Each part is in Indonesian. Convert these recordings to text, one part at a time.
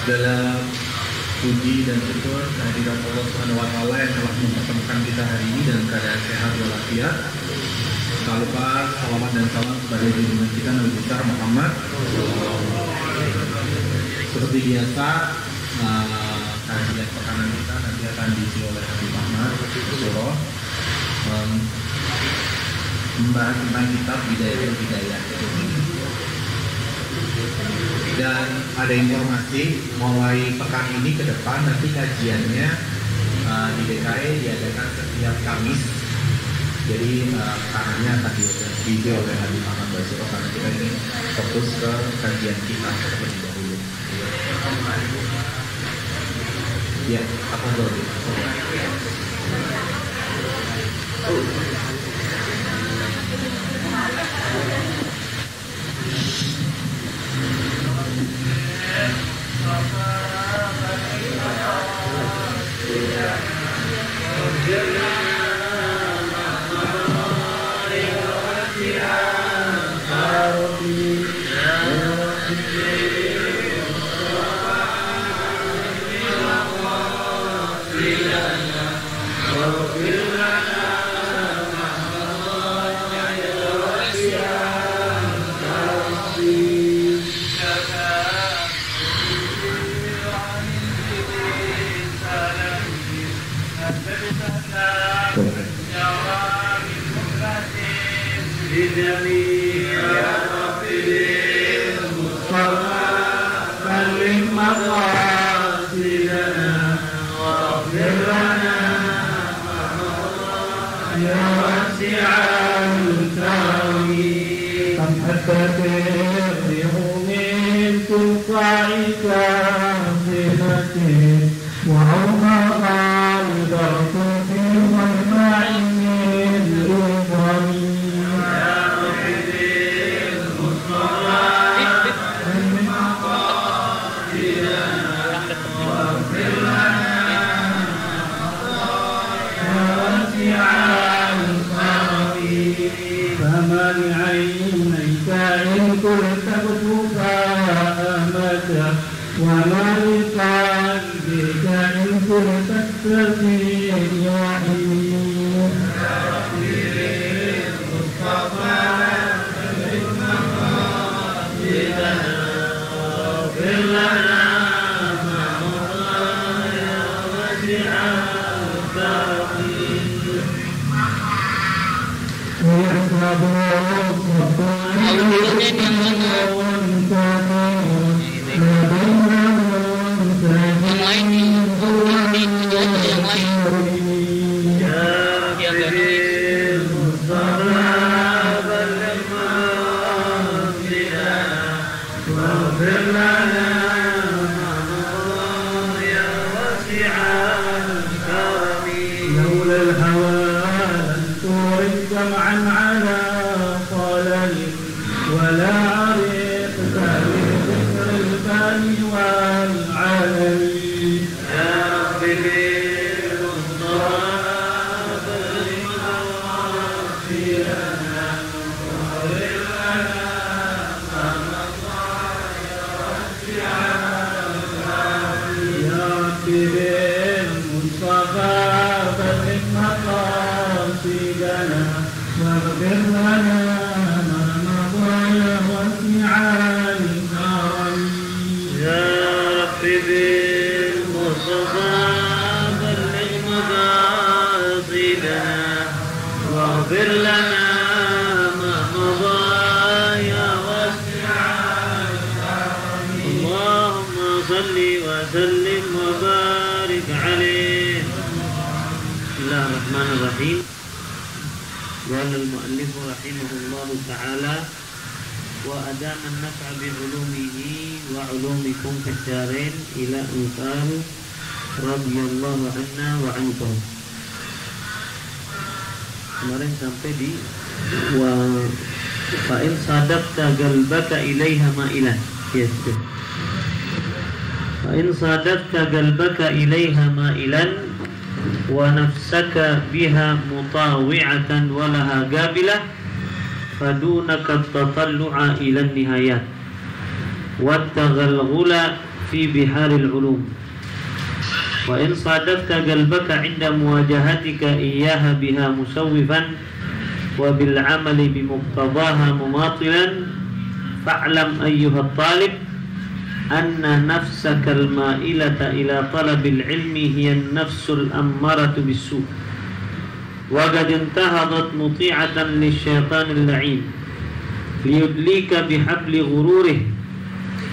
Dalam puji dan syukur kehadirat Allah Subhanahu wa taala yang telah mempertemukan kita hari ini dalam keadaan sehat walafiat. Tak lupa salawat dan salam kepada junjungan kita Nabi besar Muhammad. Seperti biasa, kajian pekanan kita nanti akan diisi oleh Habib Ahmad Surah membahas tentang kitab Bidayah. Dan ada informasi mulai pekan ini ke depan nanti kajiannya di DKE diadakan setiap Kamis. Jadi pekanannya akan diisi oleh Habib Ahmad Basiro karena kita ini fokus ke kajian kita terlebih dahulu. Ya, apa dulu? Bismillahirrahmanirrahim. Qala al-mu'allif rahimahullahu ta'ala wa adama an-naf'a bi 'ulumihi wa 'ulumikum fid darain ila anqal radhiyallahu anna wa ankum. Kemarin sampai di wa fa'in sadaqta qalbaka ilaiha ma'ilan. Yes. Fa'in sadaqta qalbaka ilaiha ma'ilan wa nafsaka biha mutawi'atan wa laha qabilah fadunaka tatallu'a ila nihayat wa taghalghula في بحار العلوم وإن صادفت قلبك عند مواجهتك إياها بها مسوفا وبالعمل بمقتضاها مماطلا فاعلم أيها الطالب أن نفسك المائلة إلى طلب العلم هي النفس الأمارة بالسوء وقد انتهضت مطيعة للشيطان اللعين ليدليك بحبل غروره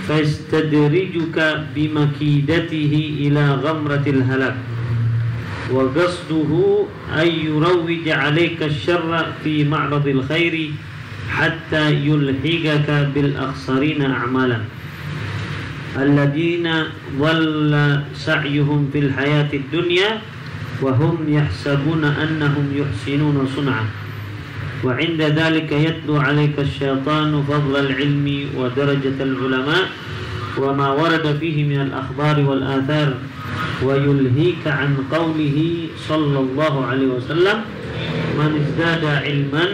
فيستدرجك بمكيدته إلى غمرة الهلاك وقصده أن يروج عليك الشر في معرض الخير حتى يلحقك بالأخسرين أعمالا الذين ضل سعيهم في الحياة الدنيا وهم يحسبون أنهم يحسنون صنعا وعند ذلك يتلو عليك الشيطان فضل العلم ودرجة العلماء وما ورد فيه من الأخبار والآثار ويلهيك عن قوله صلى الله عليه وسلم من ازداد علما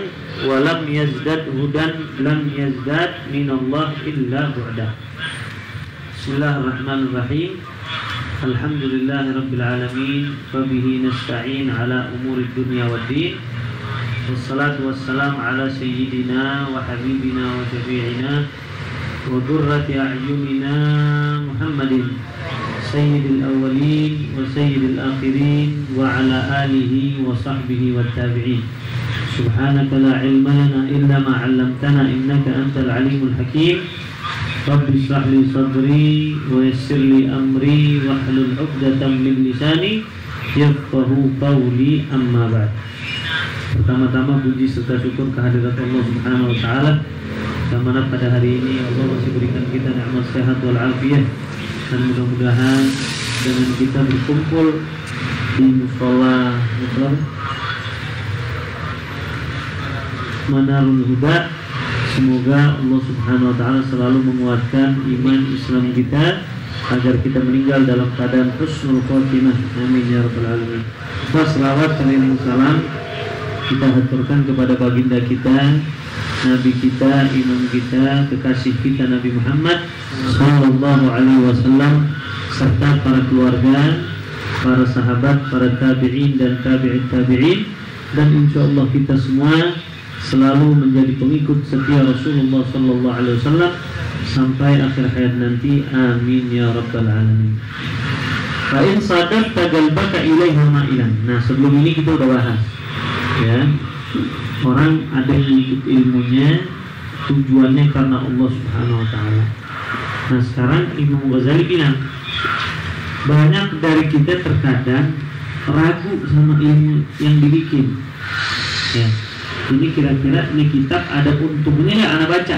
ولم يزدد هدى لم يزداد من الله إلا بعدا. بسم الله الرحمن الرحيم. الحمد لله رب العالمين وبه نستعين على أمور الدنيا والدين والصلاة والسلام على سيدنا وحبيبنا وشفيعنا وذرة أعيننا محمد سيد الأولين وسيد الآخرين وعلى آله وصحبه والتابعين. سبحانك لا علم لنا إلا ما علمتنا إنك أنت العليم الحكيم. رب اشرح لي صدري ويسر لي أمري واحلل عقدة من لساني yafqahu qawli amma ba'd. Pertama-tama puji serta syukur kehadirat Allah Subhanahu wa taala yang mana pada hari ini Allah masih berikan kita nikmat sehat wal afiyah, dan mudah-mudahan dengan kita berkumpul di mushola Manarul Huda, semoga Allah Subhanahu wa taala selalu menguatkan iman Islam kita agar kita meninggal dalam keadaan husnul khotimah. Amin ya rabbal alamin. Selawat dan salam kita haturkan kepada baginda kita, Nabi kita, imam kita, kekasih kita Nabi Muhammad sallallahu alaihi wasallam, serta para keluarga, para sahabat, para tabi'in dan tabi'in tabi'in, dan insyaallah kita semua selalu menjadi pengikut setia Rasulullah sallallahu alaihi wasallam sampai akhir hayat nanti. Amin ya rabbal alamin. Fa in sadaqta qalbaka ilaiha ma'ilan. Nah, sebelum ini kita udah bahas ya, orang ada yang ikut ilmunya tujuannya karena Allah Subhanahu wa taala. Nah, sekarang Imam Ghazali bilang banyak dari kita terkadang ragu sama ilmu yang dibikin ya. Ini kira-kira ini kitab ada untungnya nggak anak baca?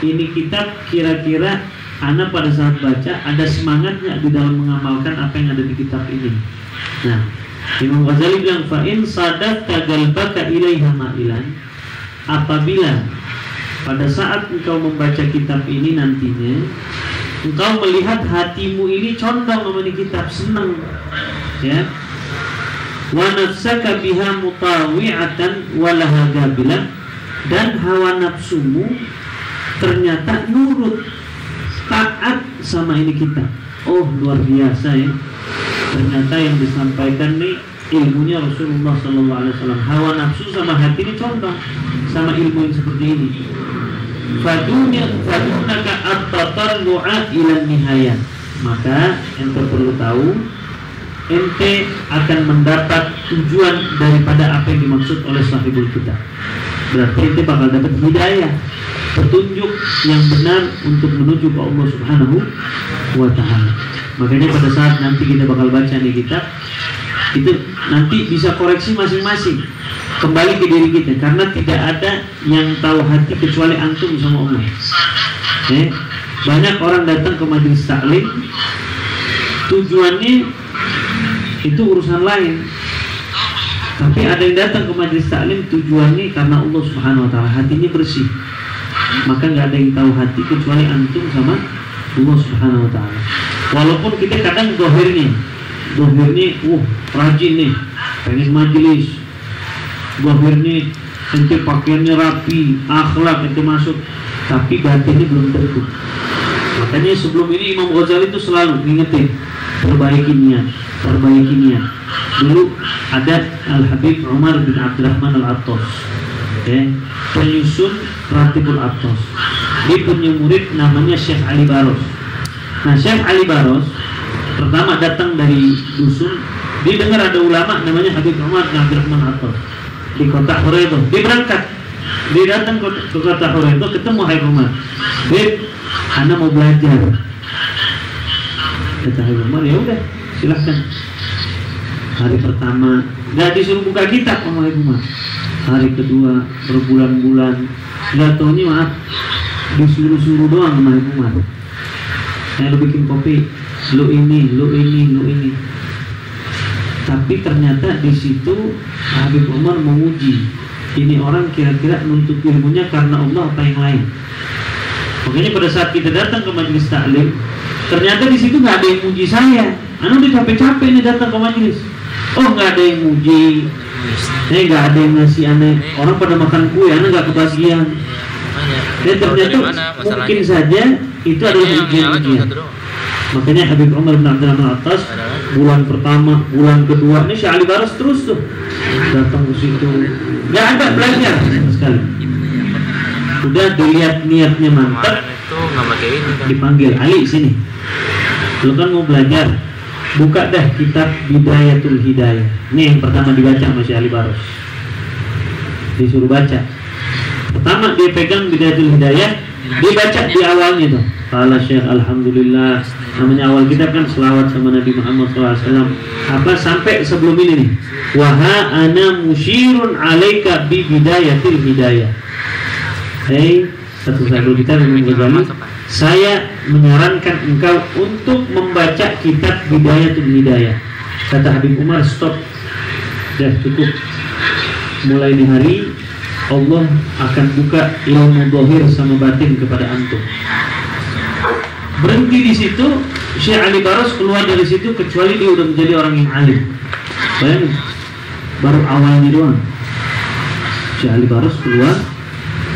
Ini kitab kira-kira anak pada saat baca ada semangatnya di dalam mengamalkan apa yang ada di kitab ini. Nah, Imam Ghazali bilang fa in sadaqta qalbaka ilaiha ma'ilan, apabila pada saat engkau membaca kitab ini nantinya engkau melihat hatimu ini condong sama ini kitab, senang ya, wa nafsaka biha mutawi'atan wa laha gabilah, dan hawa nafsumu ternyata nurut taat sama ini kitab. Oh, luar biasa ya, ternyata yang disampaikan nih ilmunya Rasulullah sallallahu alaihi wasallam. Hawa nafsu sama hati ini condong sama ilmu yang seperti ini. Fadunaka at-tatarru'a ila nihayah. Maka ente perlu tahu, ente akan mendapat tujuan daripada apa yang dimaksud oleh sahibul kitab. Berarti ente bakal dapat hidayah, petunjuk yang benar untuk menuju ke Allah Subhanahu wa ta'ala. Makanya pada saat nanti kita bakal baca nih kitab, itu nanti bisa koreksi masing-masing, kembali ke diri kita, karena tidak ada yang tahu hati kecuali antum sama Allah. Banyak orang datang ke majelis taklim tujuannya itu urusan lain, tapi ada yang datang ke majelis taklim tujuannya karena Allah Subhanahu wa ta'ala, hatinya bersih. Maka nggak ada yang tahu hati kecuali antum sama Allah Subhanahu wa ta'ala. Walaupun kita kadang dohirnya rajin nih, pengen majelis, dohirnya ente pakaiannya rapi, akhlak ente masuk, tapi batinnya belum tentu. Maka Makanya sebelum ini Imam Ghazali itu selalu ngingetin, perbaiki niat. Dulu ada Al-Habib Umar bin Abdurrahman Al-Attas, penyusun Ratibul Attas. Dia punya murid namanya Syekh Ali Baros. Nah, Syekh Ali Baros pertama datang dari dusun, dia dengar ada ulama namanya Habib Umar bin Abdurrahman Al-Attas di kota Horedo. Dia berangkat, dia datang ke kota Horedo, ketemu Habib Umar. Habib, Anda mau belajar. Kata Habib Umar, ya udah, silahkan. Hari pertama nggak disuruh buka kitab sama Habib Umar. Hari kedua berbulan-bulan nggak taunya maaf disuruh-suruh doang sama Habib Umar. Lu bikin kopi, lu ini. Tapi ternyata di situ Habib Umar menguji ini orang kira-kira nuntut ilmunya karena Allah apa yang lain. Makanya pada saat kita datang ke majelis taklim, ternyata di situ nggak ada yang muji saya. Anu udah capek-capek nih datang ke majelis. Oh, nggak ada yang muji, nggak ada yang ngasih aneh. Orang pada makan kue, aneh nggak kebagian. Dan ternyata mungkin saja itu adalah ujian. Makanya Habib Umar bin Abdurrahman Al-Attas bulan pertama, bulan kedua, ini Syekh Ali Baros terus tuh datang ke situ. Nggak ada belajar sekali. Udah dilihat niatnya mantap, dipanggil Ali sini. Lu kan mau belajar, buka dah kitab Bidayatul Hidayah. Ini yang pertama dibaca sama Syekh Ali Baros. Disuruh baca. Pertama dia pegang Bidayatul Hidayah, dia baca di awalnya tuh. Qala Syekh alhamdulillah. Namanya awal kitab kan selawat sama Nabi Muhammad SAW. Apa sampai sebelum ini nih? Waha ana musyirun alaika bi bidayatil hidayah. Satu satu kita Imam Ghazali. Saya menyarankan engkau untuk membaca kitab Bidayatul Hidayah. Kata Habib Umar, stop. Dah cukup. Mulai di hari Allah akan buka ilmu zahir sama batin kepada antum. Berhenti di situ, Syekh Ali Baros keluar dari situ kecuali dia udah menjadi orang yang alim. Bayangin, baru awalnya doang. Syekh Ali Baros keluar,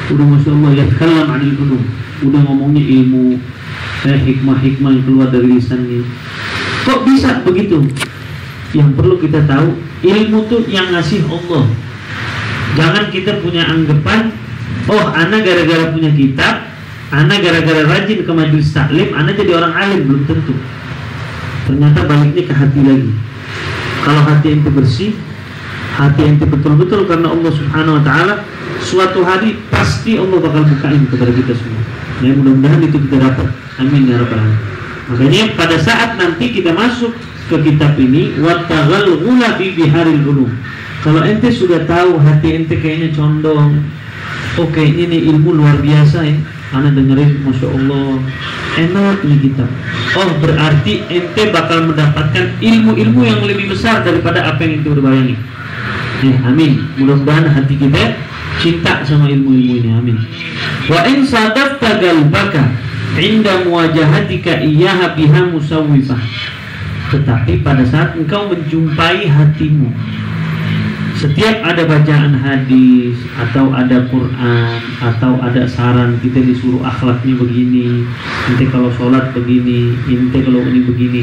udah masya Allah ya kalam anil ulum, udah ngomongnya ilmu, hikmah-hikmah yang keluar dari lisannya. Kok bisa begitu? Yang perlu kita tahu, ilmu tuh yang ngasih Allah. Jangan kita punya anggapan, oh ana gara-gara punya kitab, ana gara-gara rajin ke majelis taklim, ana jadi orang alim. Belum tentu. Ternyata baliknya ke hati lagi. Kalau hati ente bersih, hati ente betul-betul karena Allah Subhanahu Wa Taala, suatu hari pasti Allah bakal bukain kepada kita semua. Nah, mudah-mudahan itu kita dapat. Amin ya rabbal alamin. Makanya pada saat nanti kita masuk ke kitab ini, wattaghal ghula fi biharil ulum. Kalau ente sudah tahu hati ente kayaknya condong, oke ini ilmu luar biasa ya, ana dengerin masya Allah enak ini kitab. Oh berarti ente bakal mendapatkan ilmu-ilmu yang lebih besar daripada apa yang ente udah bayangin. Amin. Mudah-mudahan hati kita cinta sama ilmu-ilmu ini. Amin. Wa in sadaqta qalbaka inda muwajahatika iyyaha biha musawwifah. Tetapi pada saat engkau menjumpai hatimu, setiap ada bacaan hadis atau ada Quran atau ada saran, kita disuruh akhlaknya begini, ente kalau sholat begini, ente kalau ini begini,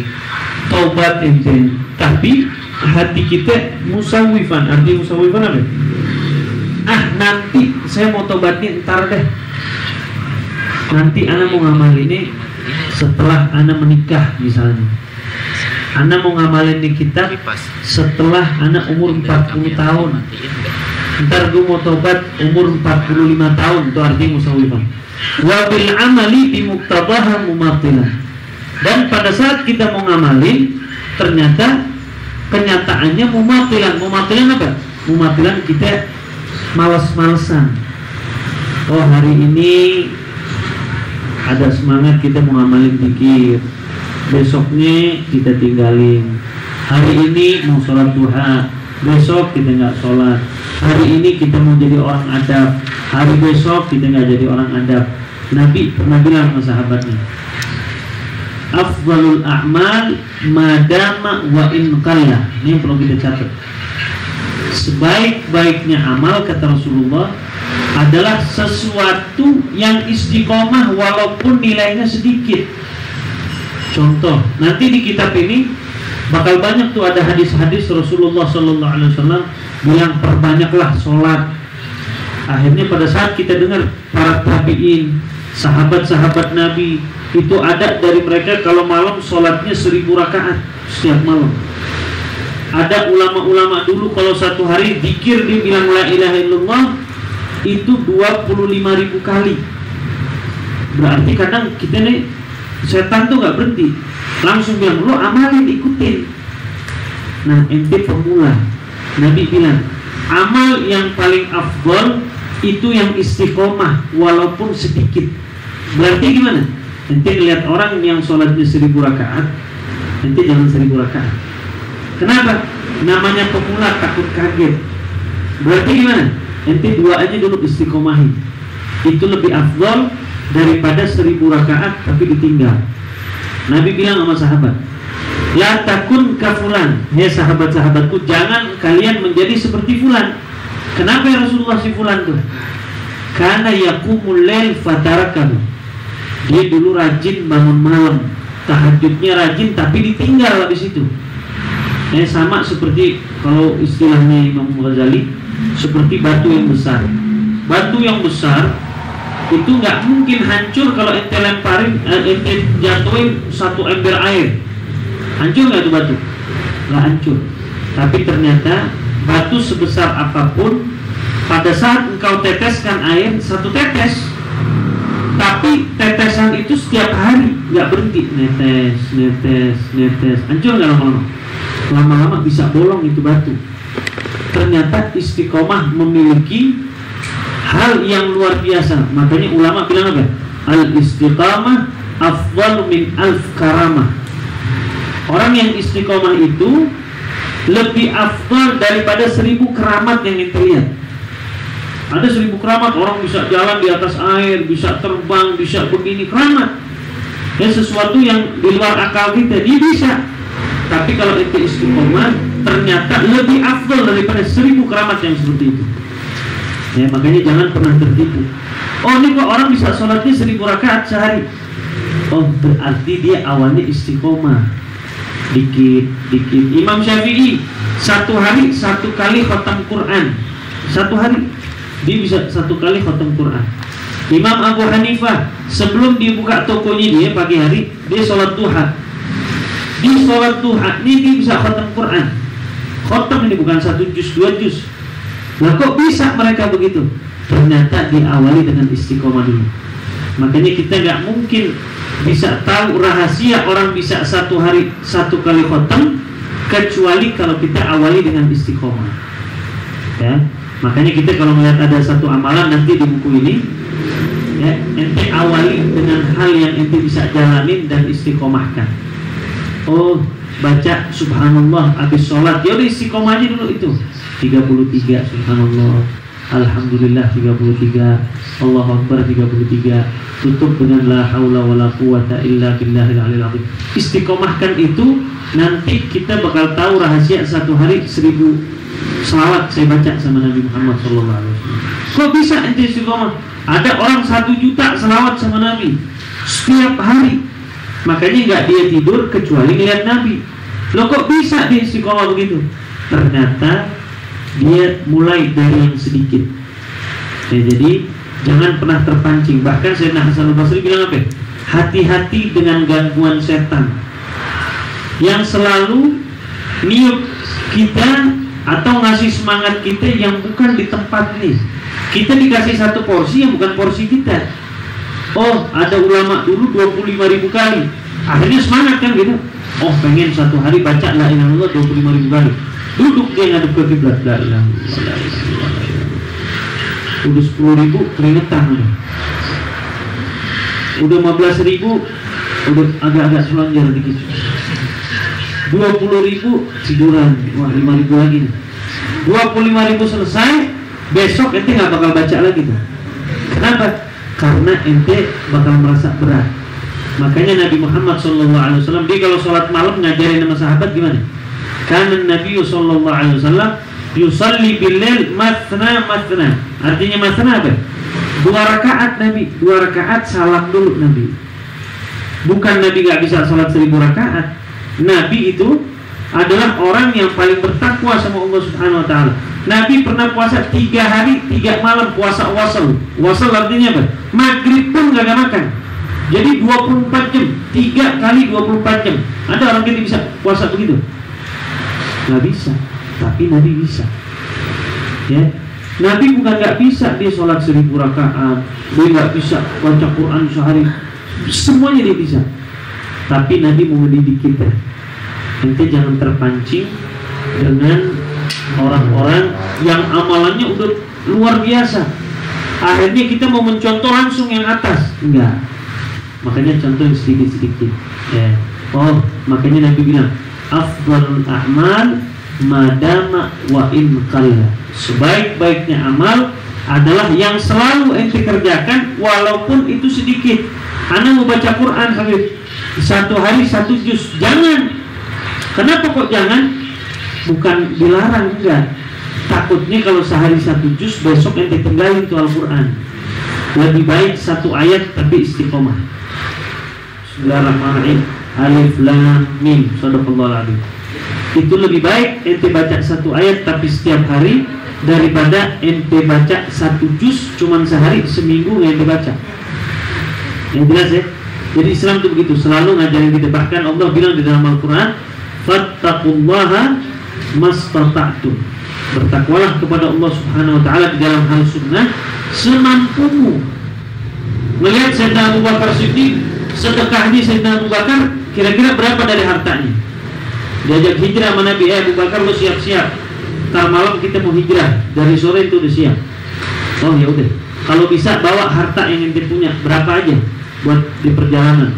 taubat ente. Tapi hati kita musawwifan. Arti musawwifan apa? Nanti saya mau tobatnya ntar deh. Nanti ana mau ngamal ini setelah ana menikah misalnya. Ana mau ngamalin di kitab setelah ana umur 40 tahun. Ntar gue mau tobat umur 45 tahun. Itu artinya musawwifan. Wa bil amali bi muqtadaha mumathilan. Dan pada saat kita mau ngamalin, ternyata kenyataannya mumathilan. Mumathilan apa? Mumathilan kita malas-malesan. Oh hari ini ada semangat kita mau ngamalin zikir, besoknya kita tinggalin. Hari ini mau sholat duha, besok kita nggak sholat. Hari ini kita mau jadi orang adab, hari besok kita nggak jadi orang adab. Nabi pernah bilang sama sahabatnya, afdalul a'mal madama wa in qalla. Ini yang perlu kita catat. Sebaik-baiknya amal, kata Rasulullah, adalah sesuatu yang istiqomah walaupun nilainya sedikit. Contoh, nanti di kitab ini bakal banyak tuh ada hadis-hadis Rasulullah SAW bilang perbanyaklah sholat. Akhirnya pada saat kita dengar para tabi'in, sahabat-sahabat Nabi, itu ada dari mereka kalau malam sholatnya 1000 rakaat setiap malam. Ada ulama-ulama dulu kalau satu hari zikir dia bilang la ilaha illallah itu 25.000 kali. Berarti kadang kita nih setan tuh nggak berhenti, langsung bilang lo amalin, ikutin. Nah ente pemula, Nabi bilang amal yang paling afdol itu yang istiqomah walaupun sedikit. Berarti gimana? Ente lihat orang yang sholatnya 1000 rakaat, ente jangan 1000 rakaat. Kenapa? Namanya pemula, takut kaget. Berarti gimana? Ente 2 aja dulu istiqomahin. Itu lebih afdol daripada 1000 rakaat tapi ditinggal. Nabi bilang sama sahabat, la takun kafulan, hei sahabat-sahabatku, jangan kalian menjadi seperti fulan. Kenapa ya Rasulullah si fulan tuh? Karena yaqumul lail fatarakahu, dia dulu rajin bangun malam, tahajudnya rajin tapi ditinggal habis itu. Sama seperti kalau istilahnya Imam Ghazali, seperti batu yang besar. Batu yang besar itu nggak mungkin hancur kalau ente lemparin, ente jatuhin 1 ember air. Hancur nggak itu batu? Nggak hancur. Tapi ternyata batu sebesar apapun, pada saat engkau teteskan air 1 tetes, tapi tetesan itu setiap hari nggak berhenti, netes, netes, netes, hancur nggak lama-lama? Lama-lama bisa bolong itu batu. Ternyata istiqomah memiliki hal yang luar biasa. Makanya ulama bilang apa? Al-istiqamah afdal min alf karamah. Orang yang istiqomah itu lebih afdal daripada 1000 keramat yang kita lihat. Ada 1000 keramat, orang bisa jalan di atas air, bisa terbang, bisa begini, keramat. Dan sesuatu yang di luar akal kita, dia bisa. Tapi kalau itu istiqomah, ternyata lebih afdal daripada 1000 keramat yang seperti itu. Ya, makanya jangan pernah tertipu. Oh ini kok orang bisa sholatnya 1000 rakaat sehari. Oh berarti dia awalnya istiqomah, dikit-dikit. Imam Syafi'i 1 hari 1 kali khatam Quran. 1 hari dia bisa 1 kali khatam Quran. Imam Abu Hanifah sebelum dia buka tokonya dia pagi hari, dia sholat duha. Di sholat duha ini dia bisa khatam Quran. Khatam ini bukan 1 juz 2 juz. Nah kok bisa mereka begitu? Ternyata diawali dengan istiqomah dulu. Makanya kita nggak mungkin bisa tahu rahasia orang bisa 1 hari 1 kali khatam kecuali kalau kita awali dengan istiqomah. Ya, makanya kita kalau melihat ada satu amalan nanti di buku ini, ya, ente awali dengan hal yang ente bisa jalanin dan istiqomahkan. Oh baca subhanallah habis sholat, ya udah istiqomah aja dulu itu. 33 subhanallah, alhamdulillah 33, Allahu akbar 33, tutup dengan la haula wala quwata illa billahil aliyil azim. Istiqomahkan itu, nanti kita bakal tahu rahasia 1 hari 1000 selawat saya baca sama Nabi Muhammad SAW. Kok bisa ente istiqomah? Ada orang 1 juta selawat sama Nabi setiap hari, makanya nggak dia tidur kecuali lihat Nabi. Loh kok bisa dia istiqomah begitu? Ternyata dia mulai dari yang sedikit. Ya, jadi jangan pernah terpancing. Bahkan Sayyidina Hasan al-Basri bilang apa? Hati-hati dengan gangguan setan yang selalu niup kita atau ngasih semangat kita yang bukan di tempat nih. Kita dikasih 1 porsi yang bukan porsi kita. Oh ada ulama dulu 25.000 kali, akhirnya semangat kan gitu. Oh pengen 1 hari baca la ilaha illallah 25.000 kali. Duduk dia ngadep ke kiblat, la ilaha illallah. Udah 10.000 keringetan udah 15.000, udah agak-agak selonjor dikit. 20.000 tiduran, wah 5.000 lagi nih. 25.000 selesai, besok ente nggak bakal baca lagi tuh. Kenapa? Karena ente bakal merasa berat. Makanya Nabi Muhammad SAW dia kalau sholat malam ngajarin sama sahabat gimana? Karena Nabi SAW yusalli bil-lail mathna. Artinya mathna apa? 2 rakaat Nabi, 2 rakaat salam dulu Nabi. Bukan Nabi gak bisa sholat 1000 rakaat. Nabi itu adalah orang yang paling bertakwa sama Allah Subhanahu Wa Taala. Nabi pernah puasa 3 hari 3 malam, puasa wasal. Wasal artinya apa? Maghrib pun gak ada makan. Jadi 24 jam, 3 kali 24 jam. Ada orang yang bisa puasa begitu? Gak bisa. Tapi Nabi bisa. Ya, Nabi bukan gak bisa dia sholat 1000 rakaat, dia gak bisa baca Quran sehari, semuanya dia bisa. Tapi Nabi mau mendidik kita. Nanti jangan terpancing dengan orang-orang yang amalannya udah luar biasa. Akhirnya kita mau mencontoh langsung yang atas. Enggak. Makanya contoh yang sedikit-sedikit. Ya. Oh, makanya Nabi bilang, afdhalul a'mal madama wa in qalla. Sebaik-baiknya amal adalah yang selalu ente kerjakan walaupun itu sedikit. Ana mau baca Quran Habib, 1 hari 1 juz. Jangan. Kenapa kok jangan? Bukan dilarang, enggak. Takutnya kalau sehari 1 juz, besok ente tinggalin tuh Al-Quran. Lebih baik 1 ayat tapi istiqomah. Bismillahirrahmanirrahim. Alif Lam Mim. Shadaqallahul adzim. Itu lebih baik ente baca 1 ayat tapi setiap hari daripada ente baca 1 juz cuman sehari, seminggu ente baca. Yang jelas ya. Jadi Islam itu begitu, selalu ngajarin kita. Bahkan Allah bilang di dalam Al-Quran, fattaqullaha mastata'tum. Bertakwalah kepada Allah Subhanahu Wa Taala di dalam hal sunnah semampumu. Melihat Sayyidina Abu Bakar Siddiq, sedekahnya Sayyidina Abu Bakar kira-kira berapa dari hartanya? Diajak hijrah sama Nabi, Abu Bakar lu siap-siap, ntar malam kita mau hijrah, dari sore itu udah siap. Oh ya udah, kalau bisa bawa harta yang ente punya, berapa aja buat di perjalanan.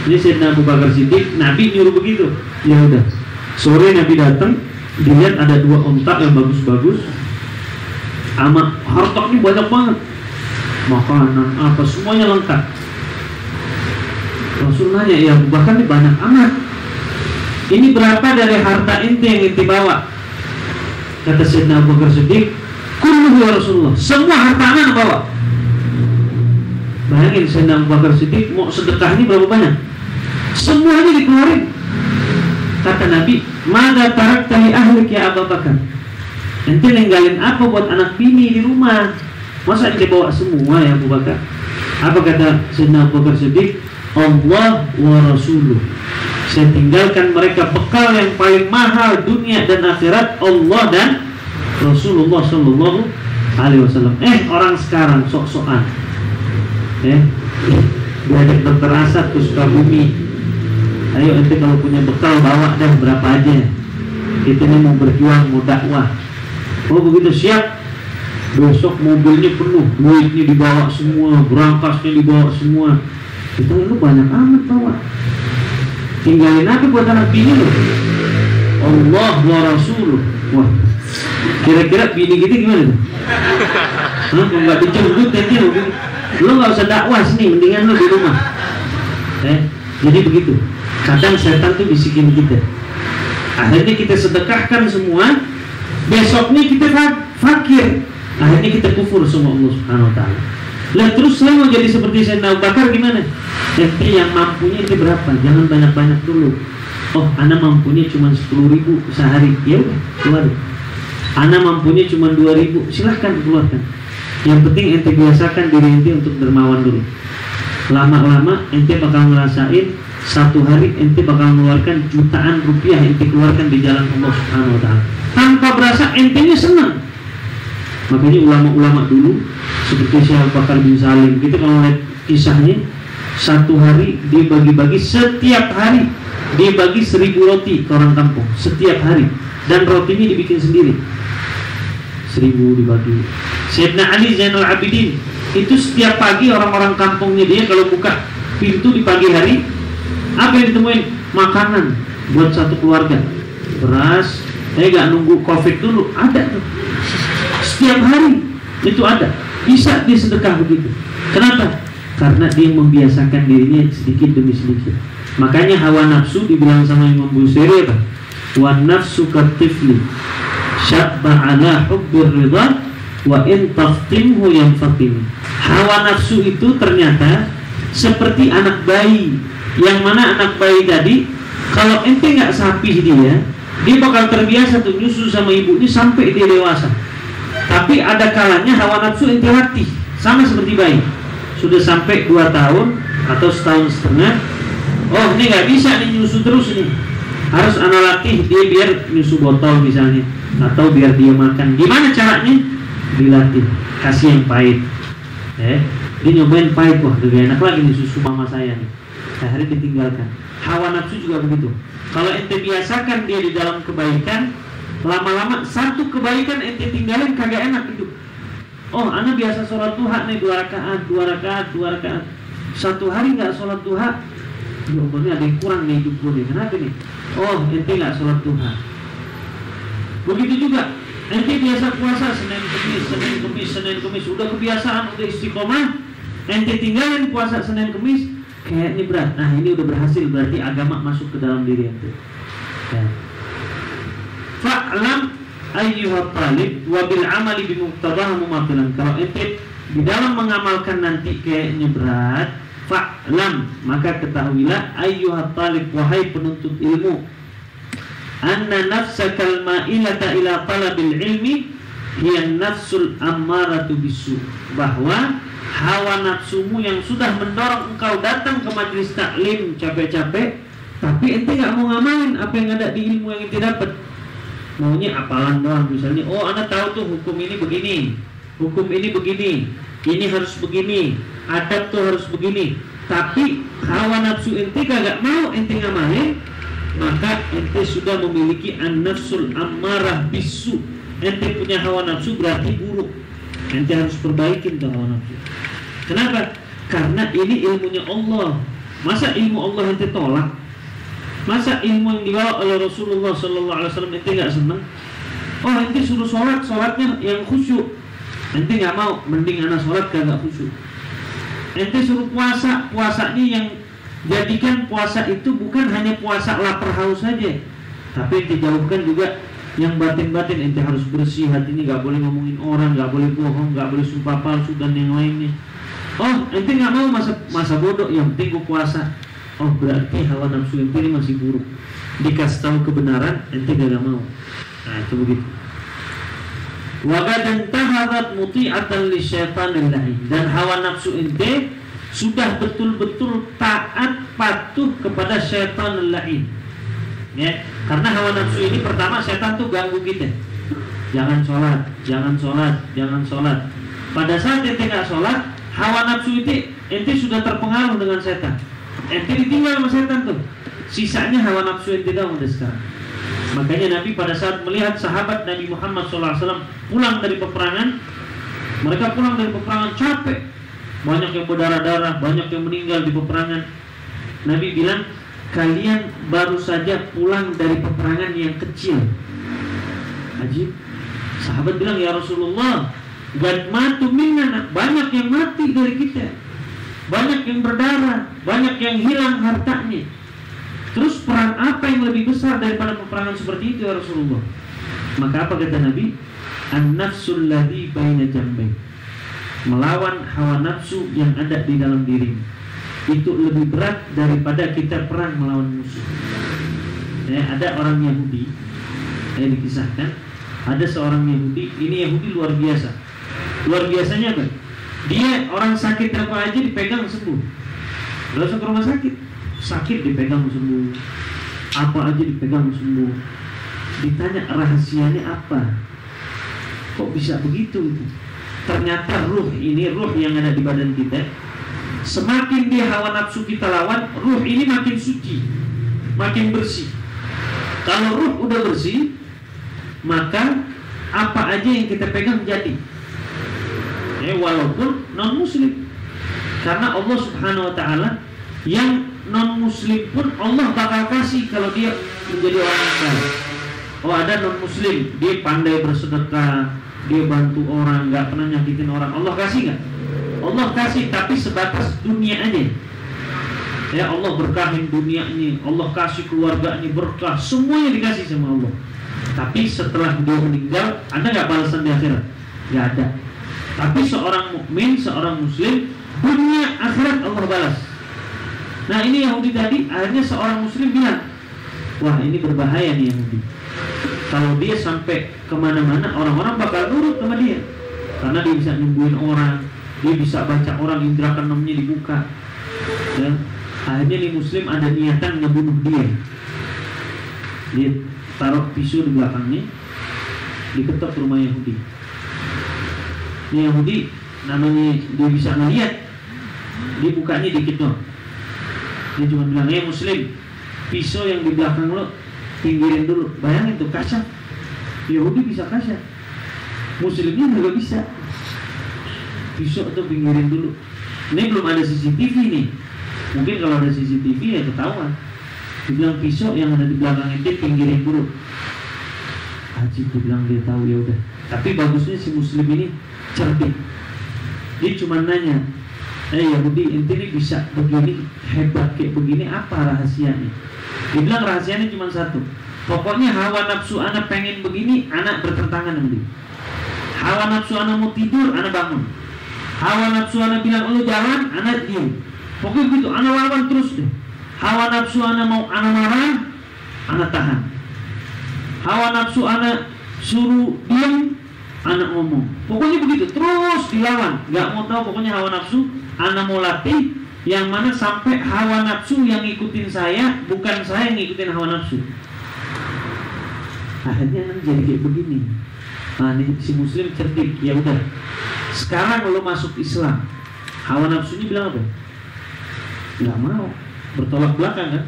Ini Sayyidina Abu Bakar Siddiq, Nabi nyuruh begitu. Ya udah, sore Nabi datang, dilihat ada 2 ontak yang bagus-bagus, sama harta ini banyak banget, makanan apa semuanya lengkap. Rasul nanya, ya Abu Bakar ini banyak amat, ini berapa dari harta ente yang ente bawa? Kata Sayyidina Abu Bakar Siddiq, kulluhu ya Rasulullah, semua harta anak bawa. Bayangin Sayyidina Abu Bakar Siddiq mau sedekahnya berapa banyak? Semuanya dikeluarin. Kata Nabi, "Mada tarakta li ahlik ya Abu Bakar?" Ente ninggalin apa buat anak bini di rumah? Masa ente bawa semua ya Abu Bakar? Apa kata Sayyidina Abu Bakar Siddiq? Allah wa Rasuluh. Saya tinggalkan mereka bekal yang paling mahal dunia dan akhirat, Allah dan Rasulullah Sallallahu Alaihi Wasallam. Orang sekarang sok-sokan, diajak dokter Asad ke Sukabumi, ayo ente kalau punya bekal bawa dah berapa aja, kita ini mau berjuang, mau dakwah. Oh begitu, siap. Besok mobilnya penuh, duitnya dibawa semua, berangkasnya dibawa semua. Kita lu banyak amat bawa. Tinggalin apa buat anak bini lu? Allah wa Rasuluh. Wah, kira-kira bini kita gimana tuh? Kalau nggak dijemput nanti lu nggak usah dakwah sini, mendingan lu di rumah. Jadi begitu. Kadang setan tuh bisikin kita. Akhirnya kita sedekahkan semua, besoknya kita fakir. Akhirnya kita kufur sama Allah Subhanahu Wa Taala. Lah terus saya mau jadi seperti Sayyidina Abu Bakar gimana? Ente yang mampunya itu berapa? Jangan banyak-banyak dulu. Oh, ana mampunya cuma 10.000 sehari. Ya udah, keluar. Ana mampunya cuma 2.000. Silahkan keluarkan. Yang penting ente biasakan diri ente untuk dermawan dulu. Lama-lama ente bakal ngerasain 1 hari ente bakal mengeluarkan jutaan rupiah ente keluarkan di jalan Allah Subhanahu Wa Taala. Tanpa berasa entenya senang. Makanya ulama-ulama dulu seperti Syekh Abu Bakar bin Salim, kita kalau lihat kisahnya, 1 hari dibagi-bagi, setiap hari dibagi 1000 roti ke orang kampung setiap hari, dan rotinya dibikin sendiri, 1000 dibagi. Sayyidina Ali Zainal Abidin itu setiap pagi orang-orang kampungnya dia kalau buka pintu di pagi hari, apa yang ditemuin? Makanan buat 1 keluarga, beras. Gak nunggu COVID dulu, ada tuh. Setiap hari itu ada. Bisa dia sedekah begitu. Kenapa? Karena dia membiasakan dirinya sedikit demi sedikit. Makanya hawa nafsu dibilang sama Imam Busiri apa? Wa nafsu katifli syabba ala hubbir ridha wa in taftimhu yanfatim. Hawa nafsu itu ternyata seperti anak bayi. Yang mana anak bayi tadi, kalau ente nggak sapih dia bakal terbiasa tuh nyusu sama ibunya sampai dia dewasa. Tapi ada kalanya hawa nafsu ente latih, sama seperti bayi. Sudah sampai 2 tahun atau setahun setengah, oh ini nggak bisa nih nyusu terus nih, harus anak latih dia biar nyusu botol misalnya, atau biar dia makan. Gimana caranya? Dilatih, kasih yang pahit. Dia nyobain pahit, wah lebih enak lagi nih susu mama saya nih. Akhirnya ditinggalkan. Hawa nafsu juga begitu. Kalau ente biasakan dia di dalam kebaikan, lama-lama satu kebaikan ente tinggalin kagak enak hidup. Oh, anak biasa sholat duha nih 2 rakaat. Satu hari nggak sholat duha, ya Allah, ada yang kurang nih hidup gue nih. Kenapa nih? Oh, ente nggak sholat duha. Begitu juga, ente biasa puasa Senin Kemis, udah kebiasaan, udah istiqomah, ente tinggalin puasa Senin Kemis, kayaknya berat. Nah, ini udah berhasil, berarti agama masuk ke dalam diri ente. Ya. Fa'lam ayyuhat talib wa bil amali bi muqtadaha mumathilan. Kalau ente di dalam mengamalkan nanti kayaknya berat, fa'lam, maka ketahuilah ayyuhat talib, wahai penuntut ilmu, anna nafsakal ma'ilata ila talabil ilmi hiya nafsul ammaratu bisu, bahwa hawa nafsumu yang sudah mendorong engkau datang ke majelis taklim capek-capek, tapi ente gak mau ngamalin apa yang ada di ilmu yang ente dapat. Maunya apalan doang, misalnya, oh anak tahu tuh hukum ini begini, hukum ini begini, ini harus begini, adab tuh harus begini, tapi hawa nafsu ente kagak mau ente ngamalin, maka ente sudah memiliki an-nafsul ammarah bisu. Ente punya hawa nafsu berarti buruk. Ente harus perbaikin tuh hawa nafsu. Kenapa? Karena ini ilmunya Allah. Masa ilmu Allah ente tolak? Masa ilmu yang dibawa oleh Rasulullah SAW ente nggak senang? Oh, ente suruh sholat, sholatnya yang khusyuk, ente nggak mau, mending anak sholat kagak khusyuk. Ente suruh puasa, puasanya yang jadikan puasa itu bukan hanya puasa lapar haus saja, tapi ente jauhkan juga yang batin-batin. Ente harus bersih, hati ini gak boleh ngomongin orang, gak boleh bohong, gak boleh sumpah palsu dan yang lainnya. Oh, ente gak mau masa bodoh, yang penting gue puasa. Oh, berarti hawa nafsu ente ini masih buruk. Dikasih tahu kebenaran, ente gak mau. Nah, itu begitu. Wa qad intahadat muti'atan lisyaitanil la'in, dan hawa nafsu ente sudah betul-betul taat patuh kepada syaitanul la'in. Ya, karena hawa nafsu ini pertama setan tuh ganggu kita. Jangan sholat, jangan sholat, jangan sholat. Pada saat ente nggak sholat, hawa nafsu itu ente sudah terpengaruh dengan setan. Ente ditinggal sama setan tuh. Sisanya hawa nafsu ente doang udah sekarang. Makanya Nabi pada saat melihat sahabat Nabi Muhammad SAW pulang dari peperangan, mereka pulang dari peperangan capek, banyak yang berdarah-darah, banyak yang meninggal di peperangan. Nabi bilang, kalian baru saja pulang dari peperangan yang kecil. Ajib. Sahabat bilang, ya Rasulullah, gad matu minna, banyak yang mati dari kita, banyak yang berdarah, banyak yang hilang hartanya. Terus perang apa yang lebih besar daripada peperangan seperti itu ya Rasulullah? Maka apa kata Nabi? An-nafsul ladzi baina jambain, melawan hawa nafsu yang ada di dalam dirimu itu lebih berat daripada kita perang melawan musuh. Ada orang Yahudi, dikisahkan, ada seorang Yahudi, ini Yahudi luar biasa. Luar biasanya apa? Dia orang sakit apa aja dipegang sembuh. Gak usah ke rumah sakit, sakit dipegang sembuh, apa aja dipegang sembuh. Ditanya rahasianya apa? Kok bisa begitu? Ternyata ruh ini, ruh yang ada di badan kita, semakin dia hawa nafsu kita lawan, ruh ini makin suci, makin bersih. Kalau ruh udah bersih, maka apa aja yang kita pegang jadi. Walaupun non muslim, karena Allah Subhanahu Wa Taala yang non muslim pun Allah bakal kasih kalau dia menjadi orang yang baik. Oh, ada non muslim, dia pandai bersedekah, dia bantu orang, nggak pernah nyakitin orang, Allah kasih nggak? Allah kasih, tapi sebatas dunia aja. Ya, Allah berkahin dunianya, Allah kasih keluarganya berkah, semuanya dikasih sama Allah. Tapi setelah dia meninggal, ada nggak balasan di akhirat? Nggak ada. Tapi seorang mukmin, seorang muslim, dunia akhirat Allah balas. Nah ini Yahudi tadi, akhirnya seorang muslim bilang, wah ini berbahaya nih Yahudi. Kalau dia sampai kemana-mana, orang-orang bakal nurut sama dia, karena dia bisa nyembuhin orang, dia bisa baca orang, indera keenamnya dibuka ya. Akhirnya nih muslim ada niatan ngebunuh dia. Dia taruh pisau di belakangnya, diketok rumah Yahudi. Ini Yahudi namanya dia bisa ngeliat, dia bukanya dikit dong. Dia cuma bilang, muslim, pisau yang di belakang lo pinggirin dulu. Bayangin tuh, kasar. Yahudi bisa kasar, muslimnya juga bisa. Pisau tuh pinggirin dulu. Ini belum ada CCTV nih. Mungkin kalau ada CCTV ya ketahuan. Dia bilang pisau yang ada di belakang itu pinggirin dulu. Haji dia bilang dia tahu, ya udah. Tapi bagusnya si muslim ini cerdik. Dia cuma nanya, Yahudi ente ini bisa begini hebat kayak begini, apa rahasianya? Dia bilang rahasianya cuma satu. Pokoknya hawa nafsu anak pengen begini, anak bertentangan sama dia. Hawa nafsu anak mau tidur, anak bangun. Hawa nafsu anak bilang lu jalan, anak diem. Pokoknya begitu, anak lawan terus deh. Hawa nafsu anak mau anak marah, anak tahan. Hawa nafsu anak suruh diem, anak ngomong. Pokoknya begitu, terus dilawan. Gak mau tahu, pokoknya hawa nafsu anak mau latih. Yang mana sampai hawa nafsu yang ngikutin saya, bukan saya yang ngikutin hawa nafsu. Akhirnya kan jadi kayak begini. Nah ini si muslim cerdik. Ya udah, sekarang lo masuk Islam, hawa nafsunya bilang apa? Gak mau, bertolak belakang kan?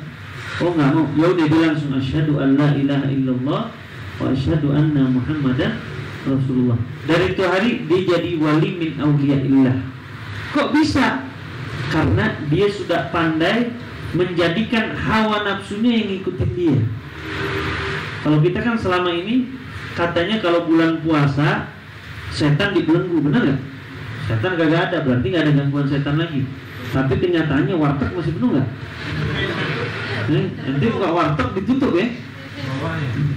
Oh gak mau, ya udah dia langsung asyhadu an la ilaha illallah wa asyhadu anna muhammadan rasulullah. Dari itu hari dia jadi wali min awliyaillah. Kok bisa? Karena dia sudah pandai menjadikan hawa nafsunya yang ngikutin dia. Kalau kita kan selama ini katanya kalau bulan puasa setan dibelenggu, benar gak? Setan gak ada, berarti gak ada gangguan setan lagi. Tapi kenyataannya warteg masih penuh gak? Ente buka warteg ditutup ya.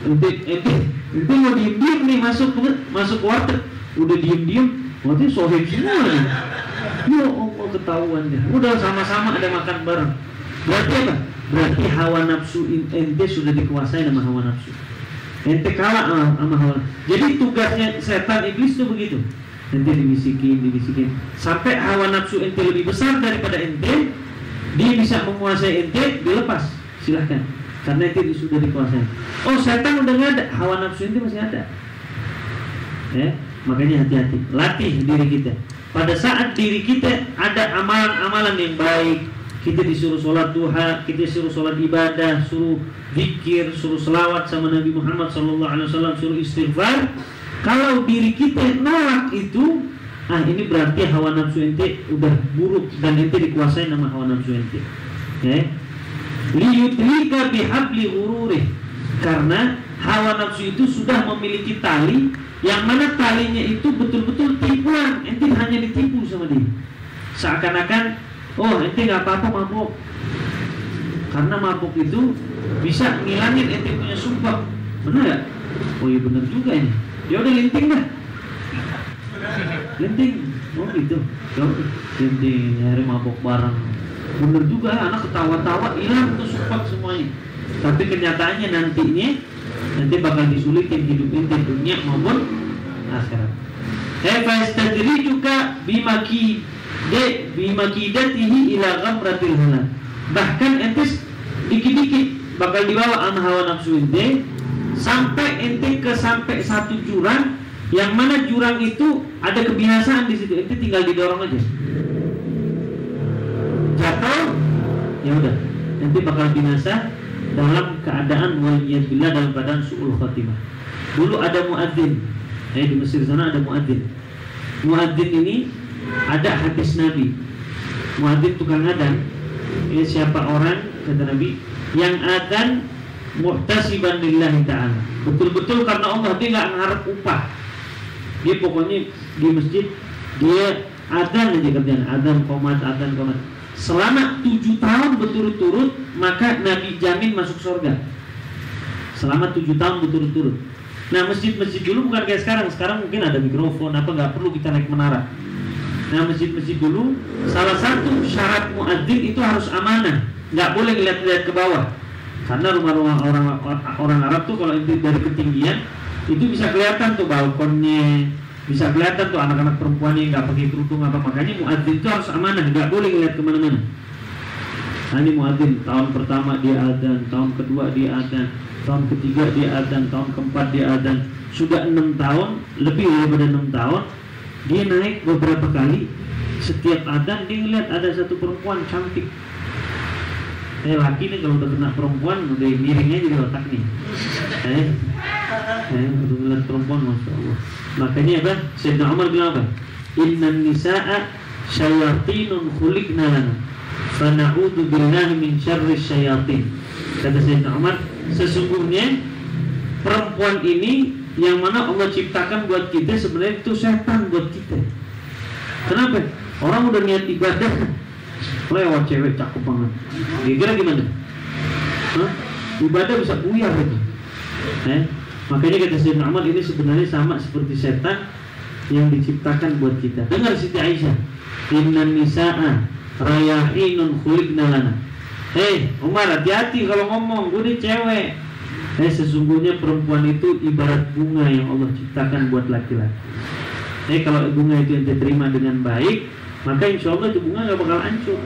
Ente mau diem-diem nih masuk warteg, udah diem-diem, berarti sohib semua nih. Ya Allah ketahuan deh. Udah sama-sama ada makan bareng. Berarti apa? Berarti hawa nafsu ente sudah dikuasai sama hawa nafsu. Ente kalah sama hawa nafsu. Jadi tugasnya setan iblis itu begitu. Ente dibisikin sampai hawa nafsu ente lebih besar daripada ente, dia bisa menguasai ente, dilepas. Silahkan, karena ente sudah dikuasai. Oh setan udah nggak ada, hawa nafsu ente masih ada. Ya, makanya hati-hati, latih diri kita. Pada saat diri kita ada amalan-amalan yang baik, kita disuruh sholat duha, kita disuruh sholat ibadah, suruh zikir, suruh selawat sama Nabi Muhammad SAW, suruh istighfar. Kalau diri kita nolak itu, ini berarti hawa nafsu ente udah buruk dan ente dikuasai nama hawa nafsu ente. Liyudlika bihabli ghururih, karena hawa nafsu itu sudah memiliki tali, yang mana talinya itu betul-betul tipuan. Ente hanya ditipu sama dia. Seakan-akan, oh ente gak apa-apa mabuk, karena mabuk itu bisa ngilangin ente punya sumpah. Benar gak? Oh iya benar juga ini. Ya udah linting dah. Linting. Oh gitu. Ya linting, nyari mabuk bareng. Bener juga, anak ketawa-tawa, hilang tuh sumpah semuanya. Tapi kenyataannya nanti bakal disulitin hidup ente dunia maupun akhirat. Fastadri juga bimakidatihi ila ghamratil halal. Bahkan ente dikit-dikit bakal dibawa sama hawa nafsu ente sampai ente sampai satu jurang, yang mana jurang itu ada kebinasaan di situ. Ente tinggal didorong aja, jatuh, ya udah, ente bakal binasa dalam keadaan waliyadillah, dalam keadaan su'ul khatimah. Dulu ada muadzin, di Mesir sana ada muadzin. Muadzin ini ada hadis Nabi. Muadzin tukang adzan. Ini siapa orang, kata Nabi, yang adzan muhtasiban lillahi ta'ala, betul-betul karena Allah, dia gak ngarep upah. Dia pokoknya di masjid dia adzan aja kerjaan, adzan qomat. Selama 7 tahun berturut-turut, maka Nabi jamin masuk surga. Selama 7 tahun berturut-turut. Nah masjid-masjid dulu bukan kayak sekarang. Sekarang mungkin ada mikrofon, apa nggak perlu kita naik menara. Nah, masjid-masjid dulu salah satu syarat muadzin itu harus amanah, nggak boleh lihat-lihat ke bawah. Karena rumah-rumah orang Arab tuh kalau itu dari ketinggian itu bisa kelihatan tuh balkonnya, bisa kelihatan tuh anak-anak perempuannya nggak pakai kerudung apa. Makanya muadzin itu harus amanah, nggak boleh lihat kemana-mana. Nah, ini muadzin tahun pertama dia adzan, tahun kedua dia adzan, tahun ketiga dia adzan, tahun keempat dia adzan. Sudah 6 tahun, lebih daripada 6 tahun, dia naik beberapa kali. Setiap adzan dia ngeliat ada satu perempuan cantik. Laki nih kalau udah kena perempuan udah miringnya jadi otak nih. Udah ngeliat perempuan, masya Allah. Makanya apa? Sayyidina Umar bilang apa? Innan nisa'a syayatinun khuliqna lana fana'udhu billahi min syarri syayatin. Kata Sayyidina Umar, sesungguhnya perempuan ini yang mana Allah ciptakan buat kita sebenarnya itu setan buat kita. Kenapa? Orang udah niat ibadah, lewat cewek cakep banget. Kira gimana? Ibadah bisa buyar gitu. Makanya kata Sayyidina Umar, ini sebenarnya sama seperti setan yang diciptakan buat kita. Dengar Siti Aisyah, innan nisa'a rayahinun khuliqna lana. Umar, hati-hati kalau ngomong, gue ini cewek. Sesungguhnya perempuan itu ibarat bunga yang Allah ciptakan buat laki-laki. Kalau bunga itu yang diterima dengan baik, maka insya Allah itu bunga gak bakal hancur.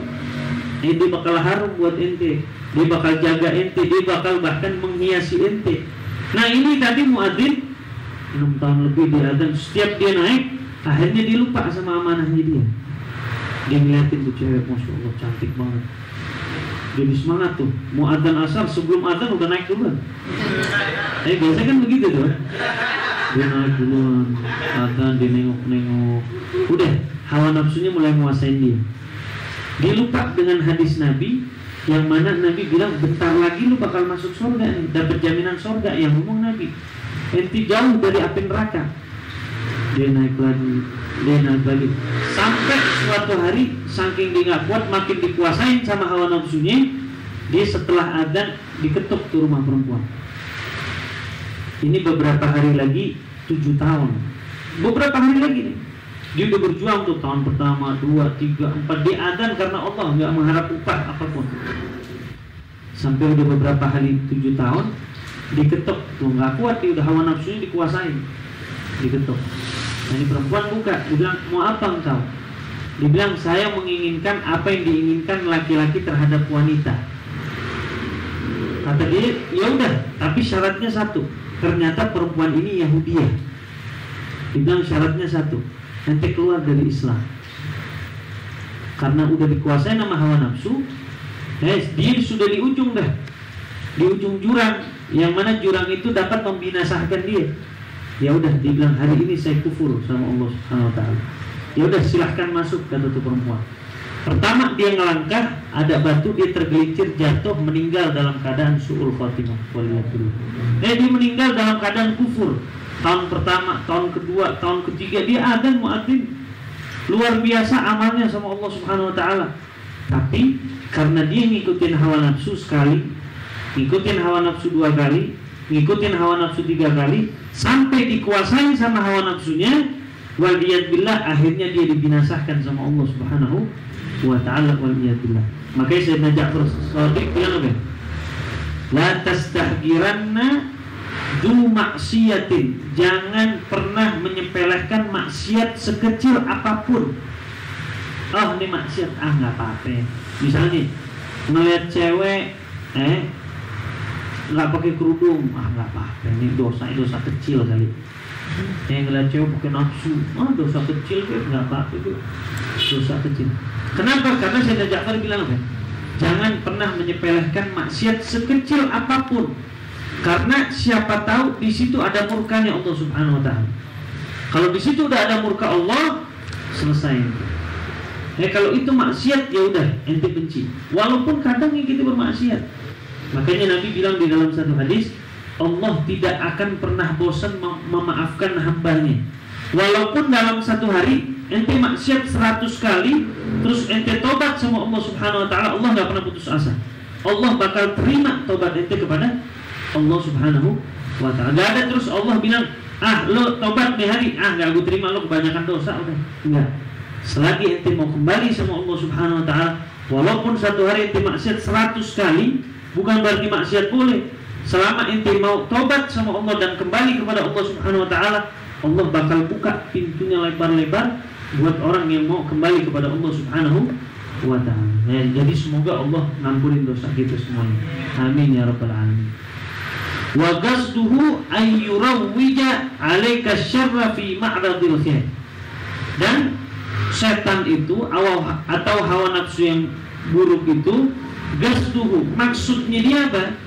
Dia bakal harum buat ente, dia bakal jaga ente, dia bakal bahkan menghiasi ente. Nah, ini tadi muadzin 6 tahun lebih dia adzan, setiap dia naik, akhirnya dia lupa sama amanahnya dia. Dia ngeliatin tuh cewek, masya Allah cantik banget. Jadi semangat tuh, mau adzan asar sebelum adzan udah naik duluan. Biasanya kan begitu tuh. Dia naik duluan, adzan dia nengok-nengok. Udah, hawa nafsunya mulai menguasain dia. Dia lupa dengan hadis Nabi yang mana Nabi bilang bentar lagi lu bakal masuk surga nih, dapat jaminan surga. Yang ngomong Nabi, enti jauh dari api neraka. Dia naik lagi, sampai suatu hari saking dia nggak kuat, makin dikuasain sama hawa nafsunya, dia setelah adzan diketuk ke rumah perempuan. Ini beberapa hari lagi 7 tahun, beberapa hari lagi nih, dia udah berjuang tuh tahun pertama, 2, 3, 4, dia adzan karena Allah, nggak mengharap upah apapun. Sampai udah beberapa hari 7 tahun diketuk tuh, nggak kuat, dia udah hawa nafsunya dikuasain, diketuk. Nah, ini perempuan buka, dia bilang, mau apa engkau? Dia bilang, saya menginginkan apa yang diinginkan laki-laki terhadap wanita. Kata dia, ya udah, tapi syaratnya satu. Ternyata perempuan ini Yahudiah. Dia bilang syaratnya satu, nanti keluar dari Islam. Karena udah dikuasai nama hawa nafsu, dia sudah di ujung dah, di ujung jurang, yang mana jurang itu dapat membinasakan dia. Ya udah, dia bilang hari ini saya kufur sama Allah Subhanahu wa taala. Ya udah, silahkan masuk, kata tuh perempuan. Pertama dia ngelangkah, ada batu, dia tergelincir, jatuh, meninggal dalam keadaan su'ul khatimah. Dia meninggal dalam keadaan kufur. Tahun pertama, tahun kedua, tahun ketiga dia adzan muadzin. Luar biasa amalnya sama Allah Subhanahu wa taala. Tapi karena dia ngikutin hawa nafsu sekali, ngikutin hawa nafsu 2 kali, ngikutin hawa nafsu 3 kali, sampai dikuasai sama hawa nafsunya, waliyadbillah, akhirnya dia dibinasakan sama Allah Subhanahu wa ta'ala, waliyadbillah. Makanya Sayyidina Ja'far Shadiq bilang apa? La tastahgiranna du maksiatin, jangan pernah menyepelekan maksiat sekecil apapun. Oh, ini maksiat, nggak apa-apa. Misalnya ngeliat cewek nggak pakai kerudung, nggak apa-apa, ini dosa kecil kali. Yang ngeliat cewek pakai nafsu, dosa kecil, nggak apa-apa itu, dosa kecil. Kenapa? Karena Sayyidina Ja'far bilang apa? Jangan pernah menyepelekan maksiat sekecil apapun, karena siapa tahu di situ ada murkanya Allah Subhanahu wa taala. Kalau di situ udah ada murka Allah, selesai. Kalau itu maksiat, ya udah, ente benci. Walaupun kadang kita bermaksiat. Makanya Nabi bilang di dalam satu hadis, Allah tidak akan pernah bosan memaafkan hambanya. Walaupun dalam satu hari ente maksiat 100 kali, terus ente tobat sama Allah Subhanahu wa taala, Allah gak pernah putus asa. Allah bakal terima tobat ente kepada Allah Subhanahu wa taala. Gak ada terus Allah bilang, lo tobat nih hari, gak gue terima, lo kebanyakan dosa, udah. Enggak. selagi ente mau kembali sama Allah Subhanahu wa ta'ala, walaupun satu hari ente maksiat 100 kali, bukan berarti maksiat boleh. Selama ente mau tobat sama Allah dan kembali kepada Allah Subhanahu wa ta'ala, Allah bakal buka pintunya lebar-lebar buat orang yang mau kembali kepada Allah Subhanahu wa ta'ala. Jadi semoga Allah ngampunin dosa kita semuanya. Amin ya rabbal alamin. Wa qasduhu ayyurawwija 'alaika syarra fi ma'radil khair. Dan setan itu atau hawa nafsu yang buruk itu, qasduhu, maksudnya dia apa?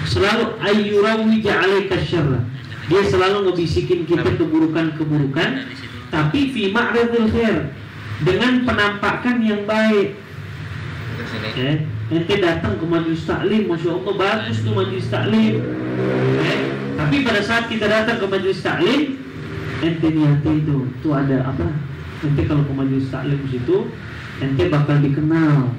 Selalu ayyurawwija 'alaika syarra. Dia selalu ngebisikin kita keburukan-keburukan, tapi fi ma'radil khair, dengan penampakan yang baik. Ente datang ke majelis taklim, Masya Allah bagus tuh majelis taklim. Tapi pada saat kita datang ke majelis taklim, ente niat itu ada apa? Ente kalau ke majelis taklim situ, ente bakal dikenal,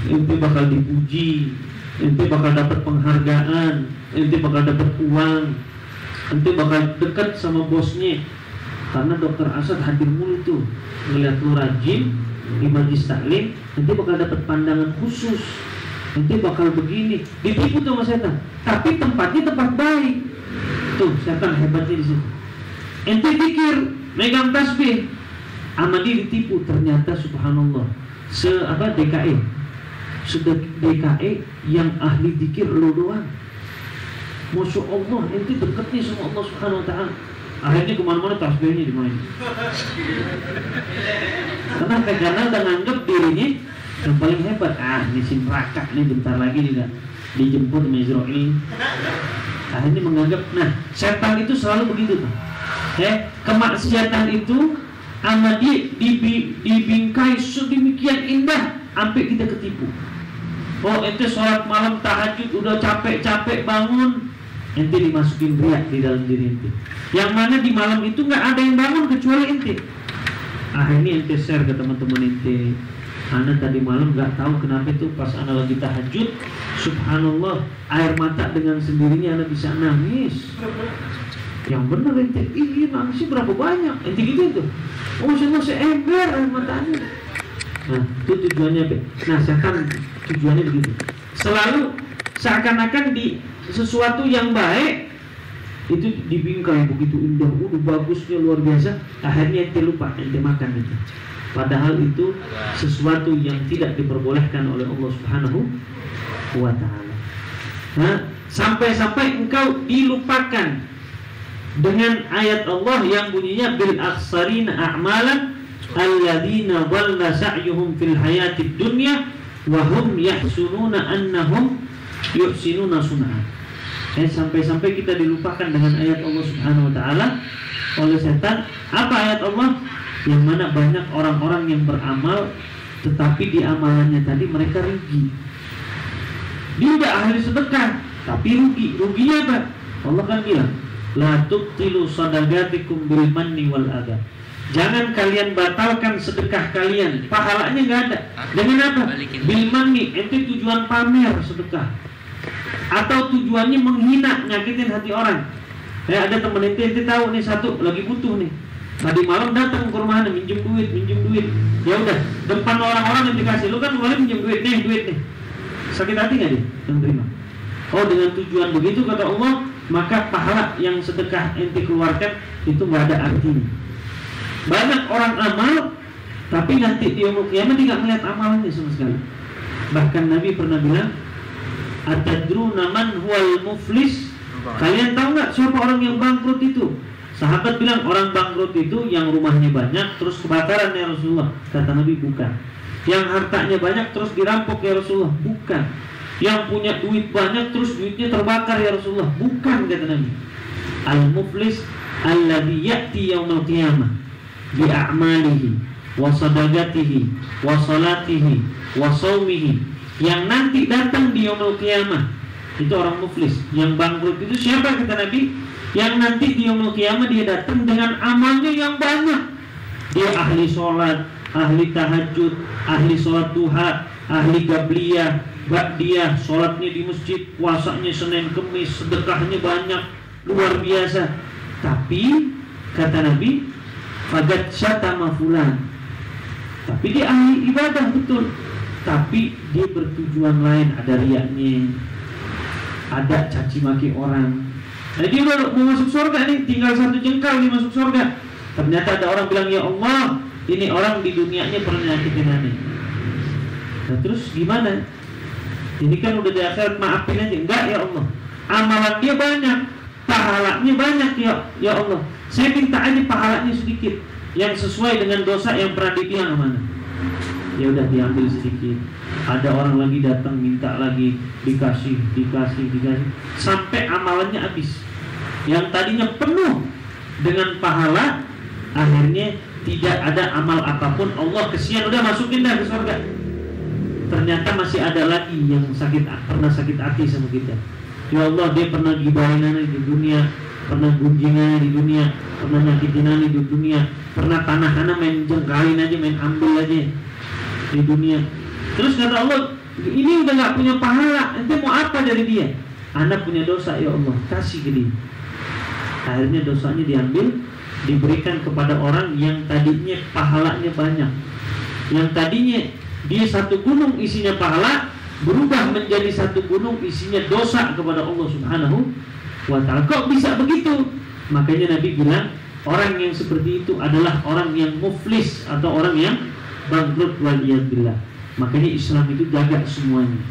ente bakal dipuji, ente bakal dapat penghargaan, ente bakal dapat uang, ente bakal dekat sama bosnya. Karena Dokter Asad hadir mulu tuh, ngeliat lu rajin di majlis taklim, nanti bakal dapat pandangan khusus, nanti bakal begini. Ditipu tuh sama setan, tapi tempatnya tempat baik. Tuh setan hebatnya di situ. Ente pikir megang tasbih, sama dia ditipu. Ternyata subhanallah, DKE, sudah DKE yang ahli zikir lu doang. Masya Allah, ente deketnya sama Allah Subhanahu wa ta'ala. Akhirnya kemana-mana tasbihnya dimain. Karena udah nganggep dirinya yang paling hebat. Ini si neraka nih bentar lagi juga dijemput sama Israel. Akhirnya menganggap, setan itu selalu begitu tuh. Kemaksiatan itu sama dia dibingkai sedemikian indah sampai kita ketipu. Oh ente sholat malam tahajud udah capek-capek bangun, ente dimasukin riak di dalam diri ente. Yang mana di malam itu nggak ada yang bangun kecuali ente. Akhirnya ente share ke teman-teman ente. Ana tadi malam nggak tahu kenapa itu pas ana lagi tahajud, subhanallah air mata dengan sendirinya ana bisa nangis. Yang benar ente, nangisnya berapa banyak? Ente gitu itu. Oh masya Allah seember air matanya. Nah itu tujuannya apa? Nah setan tujuannya begitu. Selalu seakan-akan di sesuatu yang baik itu dibingkai begitu indah, bagusnya luar biasa. Akhirnya ente lupa, ente makan itu. Padahal itu sesuatu yang tidak diperbolehkan oleh Allah Subhanahu wa ta'ala. Nah, sampai-sampai engkau dilupakan dengan ayat Allah yang bunyinya bil akhsarina a'malan alladzina dhalla sa'yuhum fil hayatid dunya wa hum yahsununa annahum yuhsinuna sun'a. Sampai-sampai kita dilupakan dengan ayat Allah Subhanahu wa ta'ala oleh setan. Apa ayat Allah? Yang mana banyak orang-orang yang beramal tetapi di amalannya tadi mereka rugi. Dia udah ahli sedekah tapi rugi. Ruginya apa? Allah kan bilang, la tubtilu sadaqatikum bil manni wal adha. Jangan kalian batalkan sedekah kalian, pahalanya nggak ada. Dengan apa? Bil manni, ente tujuan pamer sedekah, atau tujuannya menghina, nyakitin hati orang. Ada temen ente tahu nih satu lagi butuh nih, tadi malam datang ke rumahnya minjem duit. Ya udah, depan orang-orang yang dikasih, lu kan kemarin minjem duit nih. Sakit hati nggak dia yang terima? Oh dengan tujuan begitu kata Allah, maka pahala yang sedekah ente keluarkan itu nggak ada artinya. Banyak orang amal, tapi nanti di yaumul qiyamah dia nggak melihat amalannya sama sekali. Bahkan Nabi pernah bilang, atadruna man huwal muflis? Kalian tahu nggak siapa orang yang bangkrut itu? Sahabat bilang orang bangkrut itu yang rumahnya banyak terus kebakaran ya Rasulullah. Kata Nabi bukan. Yang hartanya banyak terus dirampok ya Rasulullah. Bukan. Yang punya duit banyak terus duitnya terbakar ya Rasulullah. Bukan kata Nabi. Al-muflis alladhi ya'ti yawmal qiyamah bi a'malihi wa sadaqatihi wa salatihi wa sawmihi. Yang nanti datang di yaumul qiyamah itu orang muflis. Yang bangkrut itu siapa kata Nabi? Yang nanti di yaumul qiyamah dia datang dengan amalnya yang banyak. Dia ahli sholat, ahli tahajud, ahli sholat duha, ahli gabliyah, ba'diyah, sholatnya di masjid, puasanya Senin Kemis, sedekahnya banyak, luar biasa. Tapi kata Nabi, fagat syatama fulan, Tapi dia ahli ibadah betul, tapi dia bertujuan lain, ada riyaknya, ada caci maki orang. Nah, dia mau masuk surga nih, tinggal 1 jengkal dia masuk surga. Ternyata ada orang bilang, ya Allah, ini orang di dunianya pernah nyakitin aneh. Nah, terus gimana? Ini kan udah di akhirat, maafin aja. Enggak ya Allah, amalan dia banyak, pahalanya banyak ya Allah. Saya minta aja pahalanya sedikit, yang sesuai dengan dosa yang pernah dibilang mana. Ya udah diambil sedikit. Ada orang lagi datang minta lagi, dikasih, sampai amalannya habis. Yang tadinya penuh dengan pahala, akhirnya tidak ada amal apapun. Allah kesian, udah masukin dah ke surga. Ternyata masih ada lagi yang pernah sakit hati sama kita. Ya Allah, dia pernah gibahin anak di dunia, pernah gunjingan di dunia, pernah nyakitin anak di dunia, pernah tanah main jengkalin aja, main ambil aja di dunia. Terus kata Allah, ini udah gak punya pahala, ente mau apa dari dia? Anak punya dosa, ya Allah, kasih ke dia. Akhirnya dosanya diambil, diberikan kepada orang yang tadinya pahalanya banyak. Yang tadinya dia 1 gunung isinya pahala, berubah menjadi 1 gunung isinya dosa kepada Allah Subhanahu wa ta'ala. Kok bisa begitu? Makanya Nabi bilang, orang yang seperti itu adalah orang yang muflis, atau orang yang bangkrut, waliyadillah. Makanya Islam itu jaga semuanya.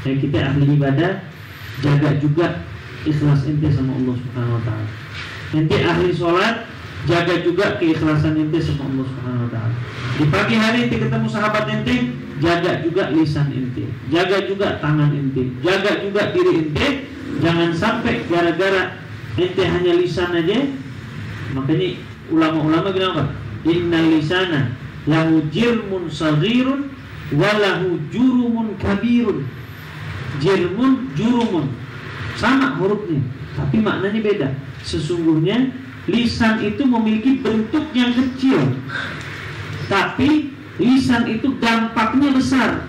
Kayak kita ahli ibadah, jaga juga ikhlas ente sama Allah Subhanahu wa ta'ala. Ente ahli sholat, jaga juga keikhlasan ente sama Allah Subhanahu wa ta'ala. Di pagi hari ente ketemu sahabat ente, jaga juga lisan ente, jaga juga tangan ente, jaga juga diri ente. Jangan sampai gara-gara ente hanya lisan aja. Makanya ulama-ulama bilang apa? Innal lisana lahu jirmun saghirun walahu jurumun kabirun. Jirmun, jurumun, sama hurufnya, tapi maknanya beda. Sesungguhnya lisan itu memiliki bentuk yang kecil, tapi lisan itu dampaknya besar.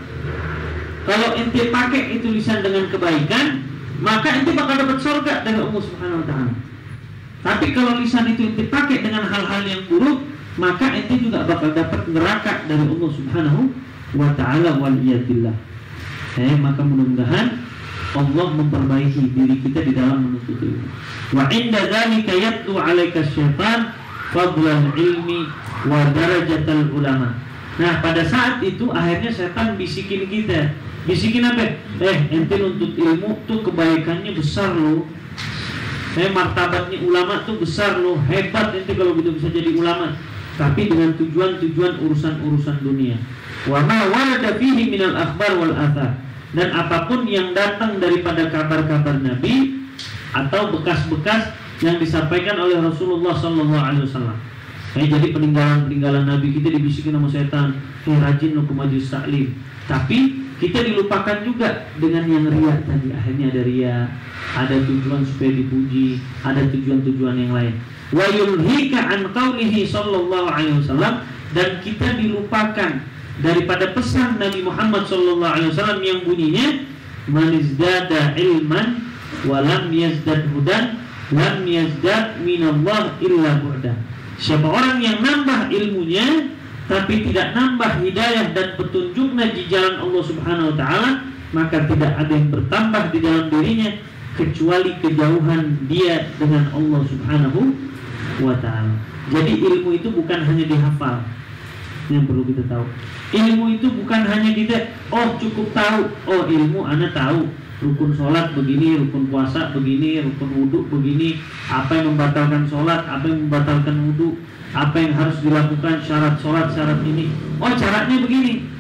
Kalau ente pakai itu lisan dengan kebaikan, maka ente bakal dapat surga dari Allah Subhanahu wa ta'ala. Tapi kalau lisan itu ente pakai dengan hal-hal yang buruk, maka ente juga bakal dapat neraka dari Allah Subhanahu wa ta'ala, waliyadillah. Maka mudah-mudahan Allah memperbaiki diri kita di dalam menuntut ilmu. Wa inda dzalika yatlu 'alaika syaitan fadlal ilmi wa darajatal ulama. Nah, pada saat itu akhirnya setan bisikin kita. Bisikin apa? Ente nuntut ilmu tuh kebaikannya besar loh. Martabatnya ulama tuh besar loh. Hebat ente kalau gitu bisa jadi ulama. Tapi dengan tujuan urusan-urusan dunia. Wa ma warada fihi minal akhbar wal athar. Dan apapun yang datang daripada kabar-kabar Nabi atau bekas-bekas yang disampaikan oleh Rasulullah SAW. Jadi peninggalan Nabi kita dibisikin sama setan, rajin lo ke majelis taklim. Tapi kita dilupakan juga dengan yang riya tadi. Akhirnya ada riya, ada tujuan supaya dipuji, ada tujuan-tujuan yang lain. Wa yulhika an qaulihi sallallahu alaihi wasallam, dan kita dilupakan daripada pesan Nabi Muhammad sallallahu alaihi wasallam yang bunyinya man izdada ilman wa lam yazdad hudan lam yazdad minallah illa bu'da. Siapa orang yang nambah ilmunya tapi tidak nambah hidayah dan petunjuknya di jalan Allah Subhanahu wa ta'ala, maka tidak ada yang bertambah di dalam dirinya kecuali kejauhan dia dengan Allah Subhanahu wa ta'ala. Jadi ilmu itu bukan hanya dihafal, yang perlu kita tahu. Ilmu itu bukan hanya kita cukup tahu, ilmu anak tahu rukun sholat begini, rukun puasa begini, rukun wudhu begini, apa yang membatalkan sholat, apa yang membatalkan wudhu, apa yang harus dilakukan, syarat sholat, syarat ini, caranya begini.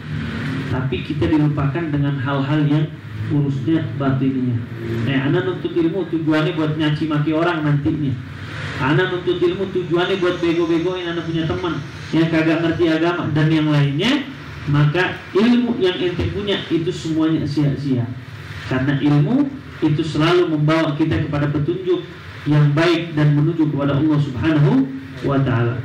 Tapi kita dilupakan dengan hal-hal yang urusnya batinnya. Anak nuntut ilmu tujuannya buat nyaci maki orang nantinya. Anak nuntut ilmu tujuannya buat bego-begoin anak punya teman yang kagak ngerti agama dan yang lainnya. Maka ilmu yang ente punya itu semuanya sia-sia. Karena ilmu itu selalu membawa kita kepada petunjuk yang baik dan menuju kepada Allah Subhanahu wa ta'ala.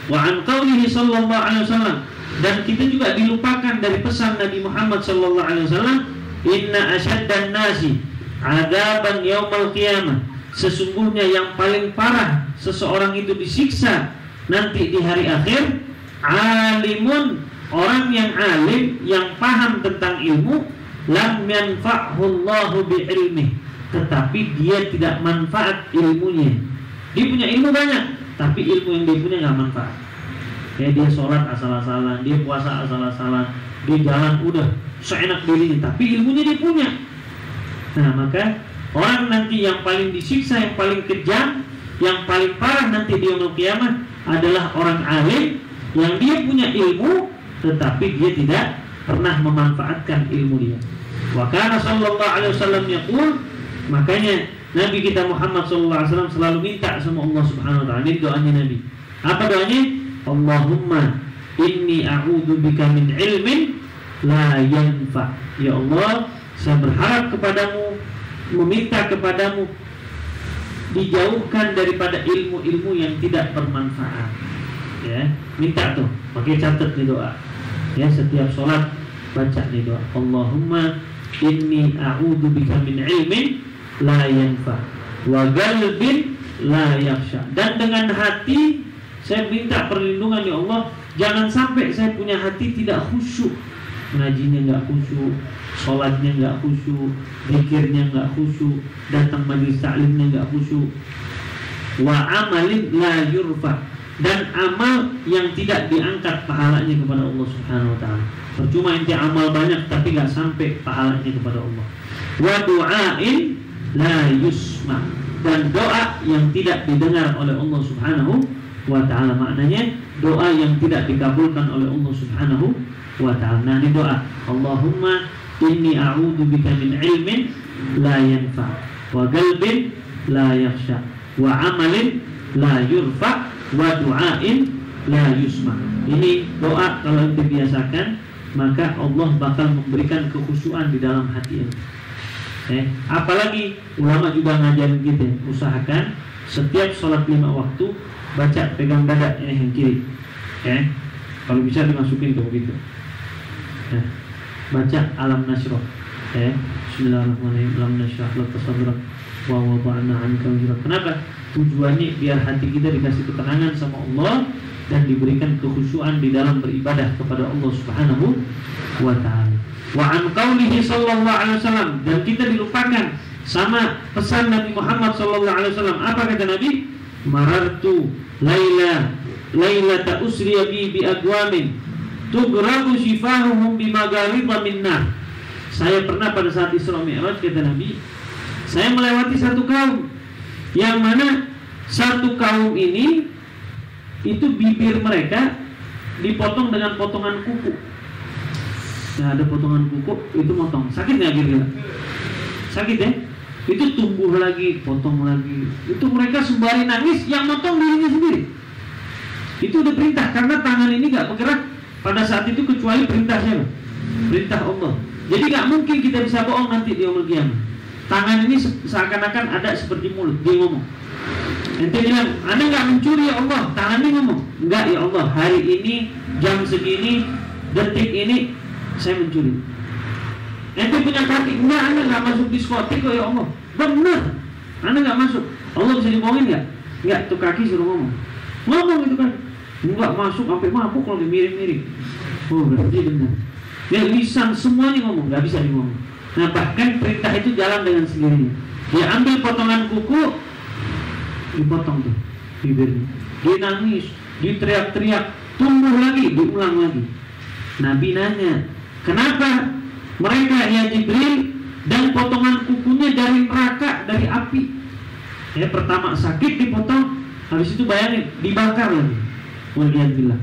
Wa an qaulihi sallallahu alaihi wasallam, dan kita juga dilupakan dari pesan Nabi Muhammad sallallahu alaihi wasallam, inna asyaddan nasi adaban yaumal qiyamah, sesungguhnya yang paling parah seseorang itu disiksa nanti di hari akhir, alimun orang yang alim, yang paham tentang ilmu, lam yanfa'hullahu bi'ilmih, tetapi dia tidak manfaat ilmunya. Dia punya ilmu banyak, tapi ilmu yang dia punya nggak manfaat. Kayak dia sholat asal-asalan, dia puasa asal-asalan, dia jalan udah seenak dirinya, tapi ilmunya dia punya. Nah, maka orang nanti yang paling disiksa, yang paling kejam, yang paling parah nanti di yaumul qiyamah adalah orang alim yang dia punya ilmu, tetapi dia tidak pernah memanfaatkan ilmu dia. Wa kana sallallahu alaihi wasallam yaqul, makanya Nabi kita Muhammad sallallahu alaihi wasallam selalu minta sama Allah Subhanahu wa taala. Ini doanya Nabi. Apa doanya? Allahumma inni a'udzubika min ilmin la yanfa. Ya Allah, saya berharap kepadamu, meminta kepadamu dijauhkan daripada ilmu-ilmu yang tidak bermanfaat. Ya, minta tuh, pakai catat nih doa. Ya, setiap sholat baca nih doa. Allahumma inni a'udzubika min ilmin la yanfa wa qalbin la yakhsha. Dan dengan hati saya minta perlindungan, ya Allah, jangan sampai saya punya hati tidak khusyuk. Ngajinya nggak khusyuk, sholatnya nggak khusyuk, zikirnya nggak khusyuk, datang majelis taklimnya nggak khusyuk. Wa amalin la yurfa, dan amal yang tidak diangkat pahalanya kepada Allah Subhanahu wa taala. Percuma ente amal banyak tapi nggak sampai pahalanya kepada Allah. Wa du'ain la yusma, dan doa yang tidak didengar oleh Allah Subhanahu wa ta'ala. Maknanya doa yang tidak dikabulkan oleh Allah Subhanahu wa ta'ala. Nah, ini doa Allahumma inni a'udzubika min ilmin la yanfa wa qalbin la yakhsha wa amalin la yurfa wa du'ain la yusma. Ini doa kalau dibiasakan, maka Allah bakal memberikan kekhusyuan di dalam hati ini. Apalagi ulama juga ngajarin kita, usahakan setiap sholat 5 waktu baca pegang dada yang kiri. Kalau bisa dimasukin tuh begitu. Baca alam nasroh. Bismillahirrahmanirrahim. Alam nasroh laka sadrak wa wada'na 'anka wizrak. Kenapa? Tujuannya biar hati kita dikasih ketenangan sama Allah dan diberikan kekhusyuan di dalam beribadah kepada Allah Subhanahu wa ta'ala. Wa an qaulihi sallallahu alaihi wasallam, dan kita dilupakan sama pesan Nabi Muhammad sallallahu alaihi wasallam. Apa kata Nabi? Marartu lailata usriya bi aqwamin tugrabu shifahuhum bimagharida minnar. Saya pernah pada saat Isra Mi'raj, kata Nabi, saya melewati satu kaum yang mana satu kaum ini itu bibir mereka dipotong dengan potongan kuku. Nah, ada potongan kuku itu motong. Sakit nggak kira-kira? Sakit ya? Itu tumbuh lagi, potong lagi. Itu mereka sembari nangis, yang motong dirinya sendiri. Itu udah perintah, karena tangan ini nggak bergerak pada saat itu kecuali perintah siapa? Perintah Allah. Jadi nggak mungkin kita bisa bohong nanti di yaumul qiyamah. Tangan ini seakan-akan ada seperti mulut, dia ngomong. Ente bilang, Anda nggak mencuri ya Allah, tangan ini ngomong, enggak ya Allah, hari ini jam segini, detik ini saya mencuri. Ente punya kaki, enggak, Anda nggak masuk diskotik kok ya Allah. Benar, Anda nggak masuk. Allah bisa dibohongin nggak? Nggak, itu kaki suruh ngomong. Ngomong itu kan, enggak masuk sampai mabuk kalau dimiring-miring. Oh, berarti benar. Ya, lisan semuanya ngomong, nggak bisa dibohong. Nah, bahkan perintah itu jalan dengan sendirinya. Dia ambil potongan kuku, dipotong tuh bibirnya. Dia nangis, dia teriak-teriak, tumbuh lagi, diulang lagi. Nabi nanya, kenapa mereka ya Jibril, dan potongan kukunya dari neraka, dari api. Ya, pertama sakit dipotong, habis itu bayangin dibakar lagi. Waliyadillah.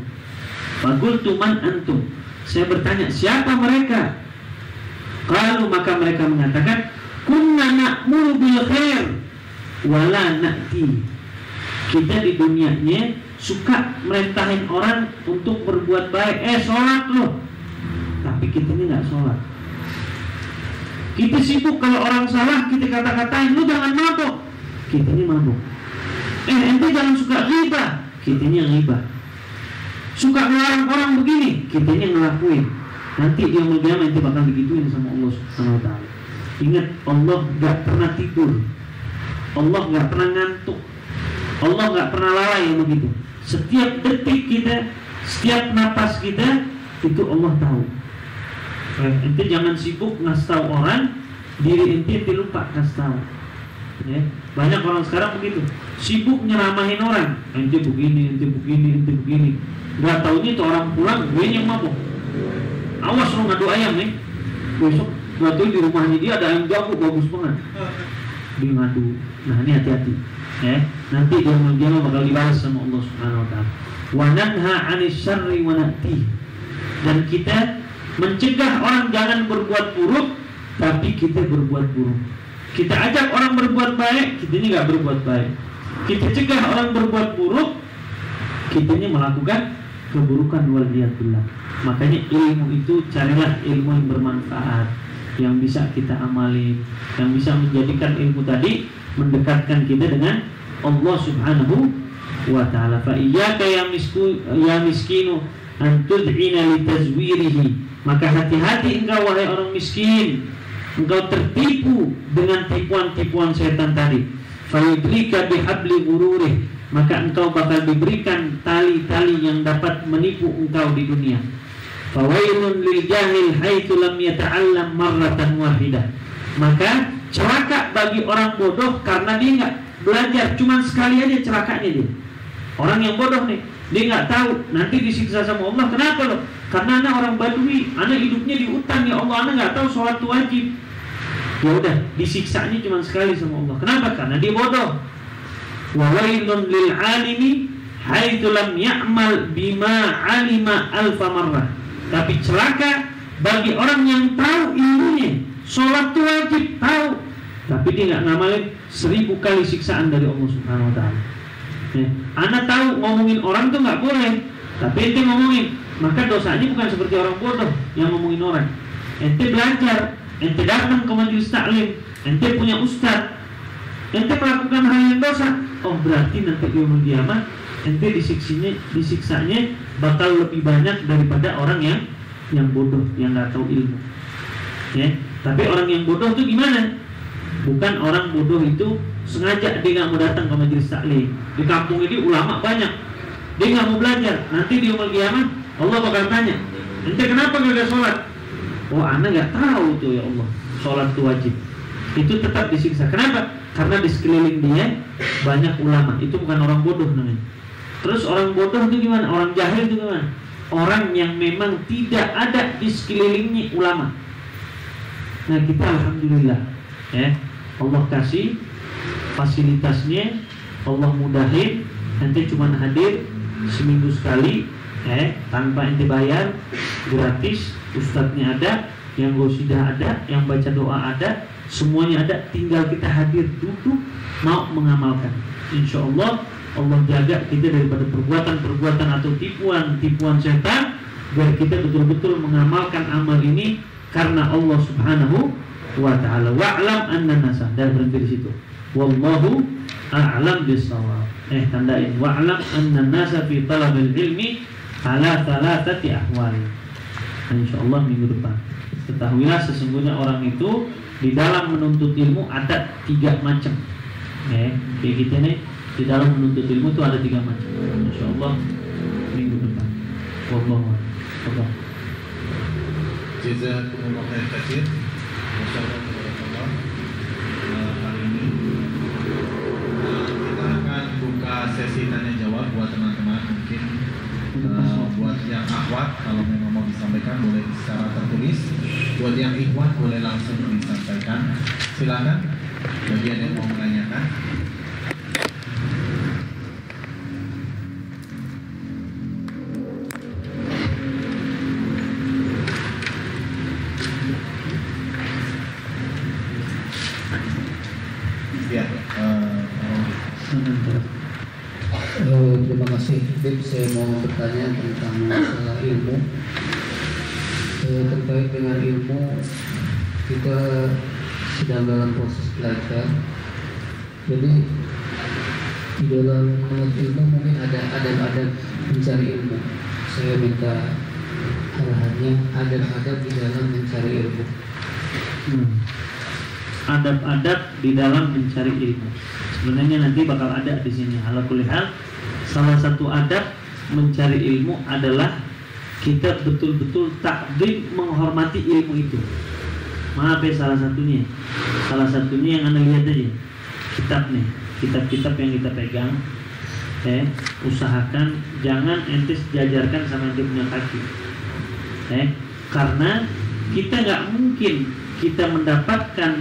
Faqultu man antum? Saya bertanya, siapa mereka? Kalau maka mereka mengatakan, kunna na'muru bil khair wala na'ti. Kita di dunianya suka merintahin orang untuk berbuat baik. Sholat loh, tapi kita ini nggak sholat. Kita sibuk kalau orang salah kita kata-katain, lu jangan mabuk, kita ini mabuk. Ente jangan suka ghibah, kita ini ghibah. Suka ngelarang orang begini, kita ini ngelakuin. Nanti dia yaumul qiyamah nanti bakal digituin sama Allah Subhanahu wa ta'ala. Ingat, Allah gak pernah tidur, Allah gak pernah ngantuk, Allah gak pernah lalai begitu. Setiap detik kita, setiap napas kita, itu Allah tahu. Ente jangan sibuk ngasih tahu orang, diri ente lupa kasih tahu. Ya. Banyak orang sekarang begitu, sibuk nyeramahin orang, ente begini, ente begini, ente begini. Gak taunya itu orang pulang, gue yang mabuk. Awas lo ngadu ayam nih. Besok gak tau di rumahnya dia ada ayam jago bagus banget. Dia ngadu. Nah ini hati-hati. Ya. Nanti dia menjawab bakal dibalas sama Allah Subhanahu Wa Taala. Wa nanha 'anil syarri wa na'ti. Dan kita mencegah orang jangan berbuat buruk, tapi kita berbuat buruk. Kita ajak orang berbuat baik, kitanya nggak berbuat baik. Kita cegah orang berbuat buruk, kitanya melakukan keburukan, waliyadillah. Makanya ilmu itu carilah ilmu yang bermanfaat, yang bisa kita amali, yang bisa menjadikan ilmu tadi mendekatkan kita dengan Allah Subhanahu wa Ta'ala. Fa iyyaka ya miskinu an tud'ina li tazwirihi. Maka hati-hati engkau wahai orang miskin, engkau tertipu dengan tipuan-tipuan setan tadi. Fa yudrika bihabli ghururih. Maka engkau bakal diberikan tali-tali yang dapat menipu engkau di dunia. Fawailun lil jahil haitsu lam yata'allam marratan wahidah. Maka celaka bagi orang bodoh karena dia enggak belajar, cuma sekali aja celakanya dia. Orang yang bodoh nih, dia enggak tahu, nanti disiksa sama Allah. Kenapa loh? Karena anak orang Badui, anak hidupnya di hutan, ya Allah, anak enggak tahu sholat wajib. Ya udah, disiksanya cuma sekali sama Allah. Kenapa? Karena dia bodoh. Wawailun lil alimi haitsu lam ya'mal bima 'alima alfa marrah. Tapi celaka bagi orang yang tahu ilmunya, sholat itu wajib, tahu, tapi dia nggak ngamalin 1000 kali siksaan dari Allah Subhanahu Wa Taala. Ya. Anak tahu ngomongin orang tuh nggak boleh, tapi ente ngomongin, maka dosanya bukan seperti orang bodoh yang ngomongin orang. Ente belajar, ente datang ke majelis taklim, ente punya ustaz, ente melakukan hal yang dosa, oh berarti nanti di yaumul qiyamah ente disiksanya bakal lebih banyak daripada orang yang bodoh, yang nggak tahu ilmu. Ya, tapi orang yang bodoh itu gimana? Bukan orang bodoh itu sengaja dia nggak mau datang ke majelis taklim. Di kampung ini ulama banyak, dia nggak mau belajar. Nanti di yaumul qiyamah Allah bakal tanya, ente kenapa nggak sholat? Oh, anak nggak tahu tuh ya Allah, sholat itu wajib. Itu tetap disiksa. Kenapa? Karena di sekeliling dia banyak ulama. Itu bukan orang bodoh namanya. Terus orang bodoh itu gimana? Orang jahil itu gimana? Orang yang memang tidak ada di sekelilingnya ulama. Nah kita alhamdulillah, ya Allah kasih fasilitasnya, Allah mudahin. Nanti cuma hadir seminggu sekali, tanpa ente bayar, gratis. Ustadznya ada, yang gosidah ada, yang baca doa ada, semuanya ada. Tinggal kita hadir, duduk, mau mengamalkan. Insya Allah Allah jaga kita daripada perbuatan-perbuatan atau tipuan setan, biar kita betul-betul mengamalkan amal ini karena Allah Subhanahu wa Ta'ala. Wa'lam anna nasa, dan berhenti di situ. Wallahu a'lam bissawab. Tandain wa'lam anna nasa fi talabil ilmi ala thalathati ahwali. Insyaallah minggu depan. Ketahuilah sesungguhnya orang itu di dalam menuntut ilmu ada 3 macam. Kayak kita nih, di dalam menuntut ilmu itu ada 3 macam. Insyaallah minggu depan. Wallahu a'lam. Jazakumullah khairan. Masyaallah. Hari ini kita akan buka sesi tanya jawab buat teman-teman. Mungkin buat yang akhwat kalau memang mau disampaikan boleh secara tertulis. Buat yang ikhwan boleh langsung disampaikan. Silakan. Bagi yang mau menanyakan. Terima kasih. Saya mau bertanya tentang masalah ilmu. Terkait dengan ilmu, kita sedang dalam proses belajar. Jadi di dalam menuntut ilmu mungkin ada adab-adab mencari ilmu. Saya minta arahannya, adab-adab di dalam mencari ilmu. Adab-adab di dalam mencari ilmu. Sebenarnya nanti bakal ada di sini. Ala kulli hal, salah satu adab mencari ilmu adalah kita betul-betul takdim, menghormati ilmu itu. Maaf ya, salah satunya yang Anda lihat aja kitab-kitab yang kita pegang, usahakan jangan ente jajarkan sama ente punya kaki, karena kita nggak mungkin kita mendapatkan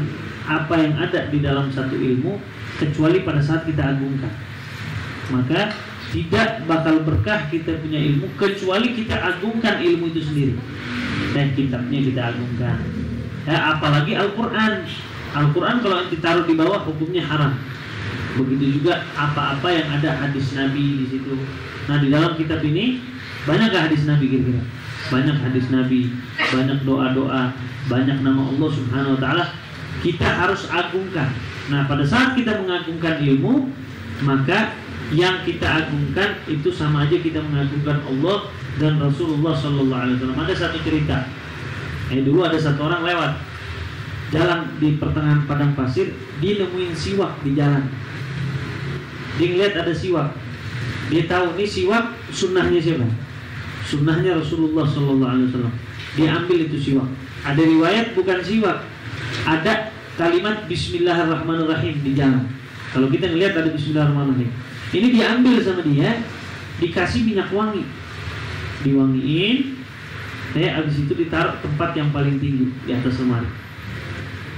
apa yang ada di dalam satu ilmu kecuali pada saat kita agungkan. Maka tidak bakal berkah kita punya ilmu kecuali kita agungkan ilmu itu sendiri. Kitabnya kita agungkan. Apalagi Al-Quran. Al-Quran kalau ditaruh di bawah hukumnya haram. Begitu juga apa-apa yang ada hadis Nabi di situ. Nah, di dalam kitab ini banyak gak hadis Nabi kira-kira? Banyak hadis Nabi, banyak doa-doa, banyak nama Allah Subhanahu wa taala. Kita harus agungkan. Nah, pada saat kita mengagungkan ilmu, maka yang kita agungkan itu sama aja kita mengagungkan Allah dan Rasulullah sallallahu alaihi wasallam. Ada satu cerita. Dulu ada satu orang lewat jalan di pertengahan padang pasir, dia nemuin siwak di jalan. Dia ngeliat ada siwak. Dia tahu ini siwak sunnahnya siapa? Sunnahnya Rasulullah sallallahu alaihi wasallam. Dia ambil itu siwak. Ada riwayat bukan siwak, ada kalimat Bismillahirrahmanirrahim di jalan. Kalau kita ngeliat ada Bismillahirrahmanirrahim. Ini diambil sama dia, dikasih minyak wangi, diwangiin, habis itu ditaruh tempat yang paling tinggi di atas lemari.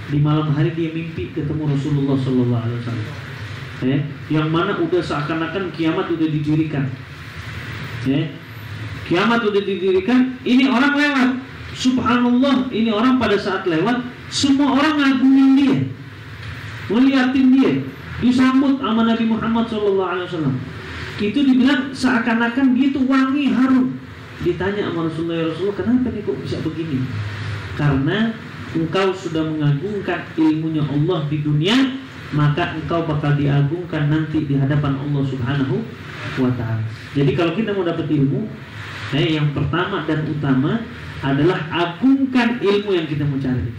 Di malam hari dia mimpi ketemu Rasulullah sallallahu alaihi wasallam. Yang mana udah seakan-akan kiamat udah didirikan. Kiamat udah didirikan, ini orang lewat. Subhanallah, ini orang pada saat lewat, semua orang ngagungin dia, ngeliatin dia, disambut sama Nabi Muhammad SAW. Itu dibilang seakan-akan dia tuh wangi, harum. Ditanya sama Rasulullah, kenapa nih kok bisa begini? Karena engkau sudah mengagungkan ilmunya Allah di dunia, maka engkau bakal diagungkan nanti di hadapan Allah Subhanahu wa ta'ala. Jadi kalau kita mau dapat ilmu, yang pertama dan utama adalah agungkan ilmu yang kita mau cari.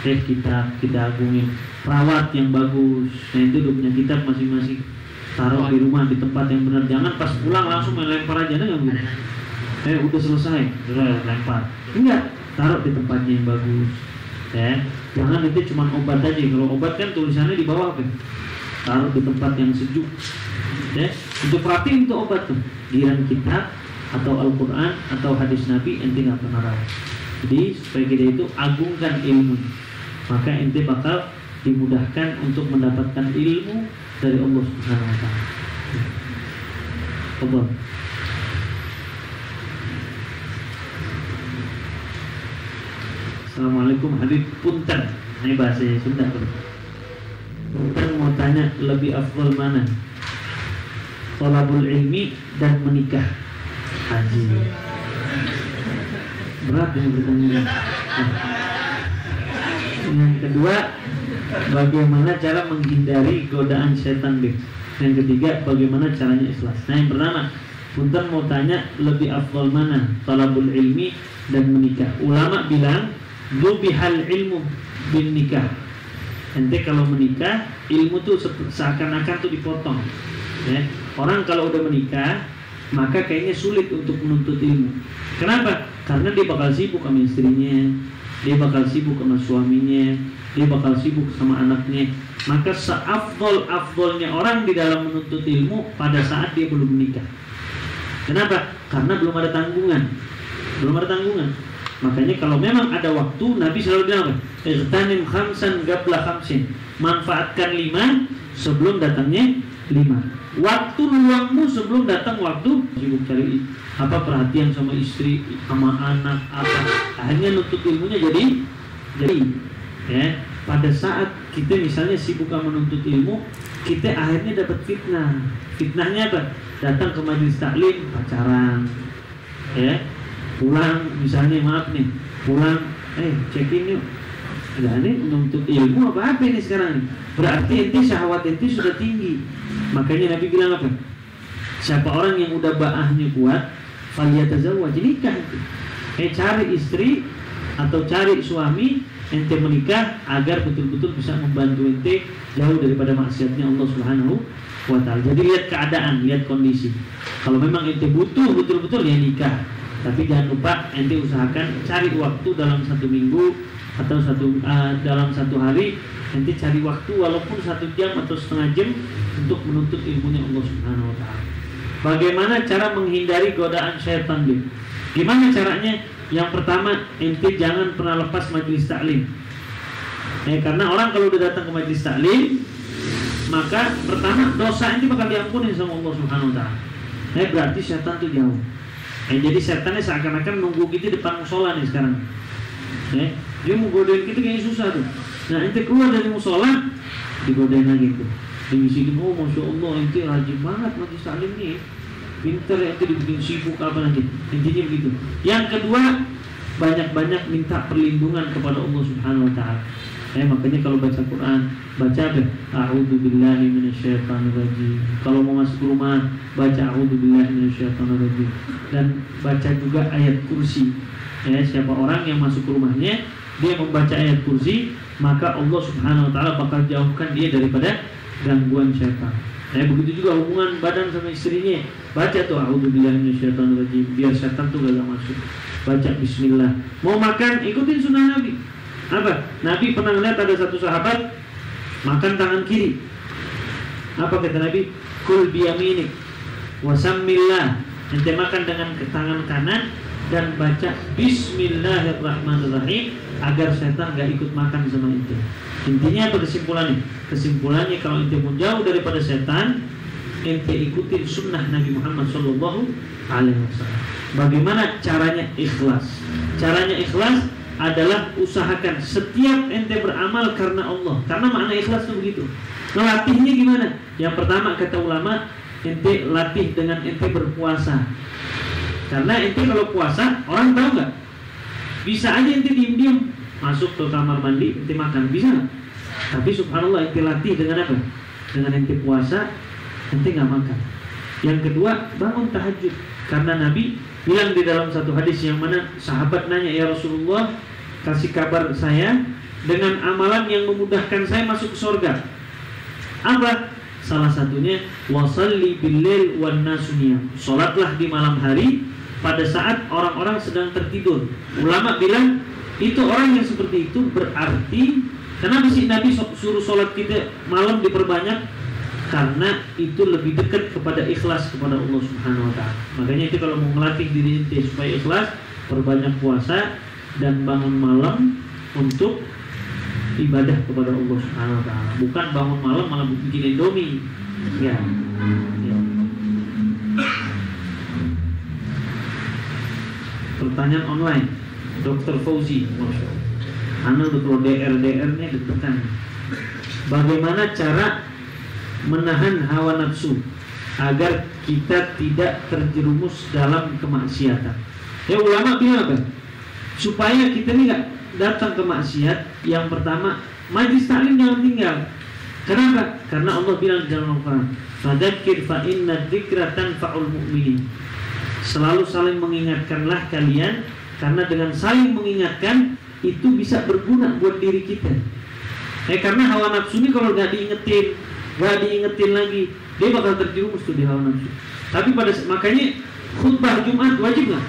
Kita agungin, rawat yang bagus. Nah, itu udah punya kitab masing-masing, taruh di rumah di tempat yang benar. Jangan pas pulang langsung melempar aja, nggak boleh. Udah selesai, lempar. Enggak, taruh di tempatnya yang bagus. Jangan itu cuma obat aja. Kalau obat kan tulisannya di bawah kan. Taruh di tempat yang sejuk. Untuk perhatiin itu obat tuh. Giliran kitab atau Al-Quran atau hadis Nabi ente nggak pernah rawat. Jadi supaya kita itu agungkan ilmu, maka ente bakal dimudahkan untuk mendapatkan ilmu dari Allah Subhanahu wa ta'ala. Allah. Assalamualaikum Habib, punten. Ini bahasa Sunda. Punten mau tanya, lebih afdal mana? Thalabul ilmi dan menikah? Haji. Berat ini pertanyaan. Yang kedua, bagaimana cara menghindari godaan setan, Beb? Yang ketiga, bagaimana caranya ikhlas? Nah, yang pertama, punten mau tanya, lebih afdal mana? Thalabul ilmi dan menikah. Ulama bilang dubihal ilmu bin nikah. Ente kalau menikah, ilmu tuh seakan-akan tuh dipotong. Orang kalau udah menikah, maka kayaknya sulit untuk menuntut ilmu. Kenapa? Karena dia bakal sibuk sama istrinya, dia bakal sibuk sama suaminya, dia bakal sibuk sama anaknya. Maka seafdol-afdolnya orang di dalam menuntut ilmu pada saat dia belum menikah. Kenapa? Karena belum ada tanggungan. Makanya kalau memang ada waktu, Nabi selalu bilang, "Ightanim khamsan qabla khamsin." Manfaatkan 5 sebelum datangnya 5. Waktu luangmu sebelum datang waktu sibuk cari perhatian sama istri, sama anak, akhirnya nuntut ilmunya jadi pada saat kita misalnya sibuk menuntut ilmu, kita akhirnya dapat fitnah. Fitnahnya apa? Datang ke majelis taklim pacaran, pulang misalnya pulang check-in yuk. Ini menuntut ilmu apa ini sekarang? Berarti ente syahwat ente sudah tinggi. Makanya Nabi bilang apa? Siapa orang yang udah ba'ahnya kuat, falyatazawwaj, nikah. Cari istri atau cari suami, ente menikah agar betul-betul bisa membantu ente jauh daripada maksiatnya Allah Subhanahu wa ta'ala. Jadi lihat keadaan, lihat kondisi. Kalau memang ente butuh betul-betul ya nikah. Tapi jangan lupa ente usahakan cari waktu dalam 1 minggu atau dalam 1 hari, ente cari waktu walaupun 1 jam atau setengah jam untuk menuntut ilmunya Allah Subhanahu wa ta'ala. Bagaimana cara menghindari godaan syaitan dia? Gimana caranya? Yang pertama, ente jangan pernah lepas majelis taklim. Karena orang kalau udah datang ke majelis taklim, maka pertama dosa ente bakal diampuni sama Allah Subhanahu wa ta'ala. Berarti syaitan tuh jauh. Jadi setannya seakan-akan nunggu kita depan musola nih sekarang. Dia mau godain kita kayaknya susah tuh. Nah, ente keluar dari musola, digodain lagi tuh. Dibisikin, oh masya Allah, ente rajin banget majelis taklim nih. Pinter ente dibikin sibuk apa nanti. Intinya begitu. Yang kedua, banyak-banyak minta perlindungan kepada Allah Subhanahu wa ta'ala. Makanya kalau baca Quran, baca apa? A'udzubillahi minasyaitonirrajim. Kalau mau masuk rumah, baca a'udzubillahi minasyaitonirrajim. Dan baca juga ayat kursi. Siapa orang yang masuk ke rumahnya, dia membaca ayat kursi, maka Allah Subhanahu wa ta'ala bakal jauhkan dia daripada gangguan syaitan. Begitu juga hubungan badan sama istrinya, baca tuh a'udzubillahi minasyaitonirrajim, biar syaitan tuh gak masuk. Baca bismillah. Mau makan, ikutin sunnah Nabi. Apa? Nabi pernah melihat ada satu sahabat makan tangan kiri. Apa kata Nabi? Kul biyaminik wasammillah. Ente makan dengan tangan kanan dan baca bismillahirrahmanirrahim agar setan gak ikut makan sama ente. Intinya apa kesimpulannya? Kesimpulannya kalau ente mau jauh daripada setan, ente ikutin sunnah Nabi Muhammad SAW. Bagaimana caranya? Ikhlas. Caranya ikhlas adalah usahakan setiap ente beramal karena Allah. Karena makna ikhlas itu begitu. Ngelatihnya gimana? Yang pertama kata ulama, ente latih dengan ente berpuasa. Karena ente kalau puasa, orang tahu nggak? Bisa aja ente diem-diem masuk ke kamar mandi, ente makan, bisa nggak? Tapi subhanallah ente latih dengan apa? Dengan ente puasa, ente nggak makan. Yang kedua, bangun tahajud. Karena Nabi bilang di dalam satu hadis yang mana sahabat nanya, ya Rasulullah, kasih kabar saya dengan amalan yang memudahkan saya masuk ke surga. Apa? Salah satunya wasalli bil-lail wan nasu niyam. Salatlah di malam hari pada saat orang-orang sedang tertidur. Ulama bilang itu orang yang seperti itu berarti, kenapa sih Nabi suruh salat kita malam diperbanyak? Karena itu lebih dekat kepada ikhlas kepada Allah Subhanahu wa ta'ala. Makanya itu kalau mau melatih diri ente supaya ikhlas, perbanyak puasa dan bangun malam untuk ibadah kepada Allah Subhanahu wa ta'ala. Bukan bangun malam malah bikin Indomie. Ya. Pertanyaan online, Dr. Fauzi, Masya Allah. Anda udah kalau DR-nya deg-degan. Bagaimana cara menahan hawa nafsu agar kita tidak terjerumus dalam kemaksiatan? Ulama bilang apa? Supaya kita ini gak datang ke maksiat, yang pertama majlis taklim jangan tinggal. Kenapa? Karena Allah bilang di dalam Al-Quran, fadzakir fa inna dzikra tanfa'ul mu'minin. Selalu saling mengingatkanlah kalian, karena dengan saling mengingatkan itu bisa berguna buat diri kita. Karena hawa nafsu ini kalau gak diingetin lagi, dia bakal terjerumus tuh di hawa nafsu. Tapi makanya khutbah Jumat wajib nggak?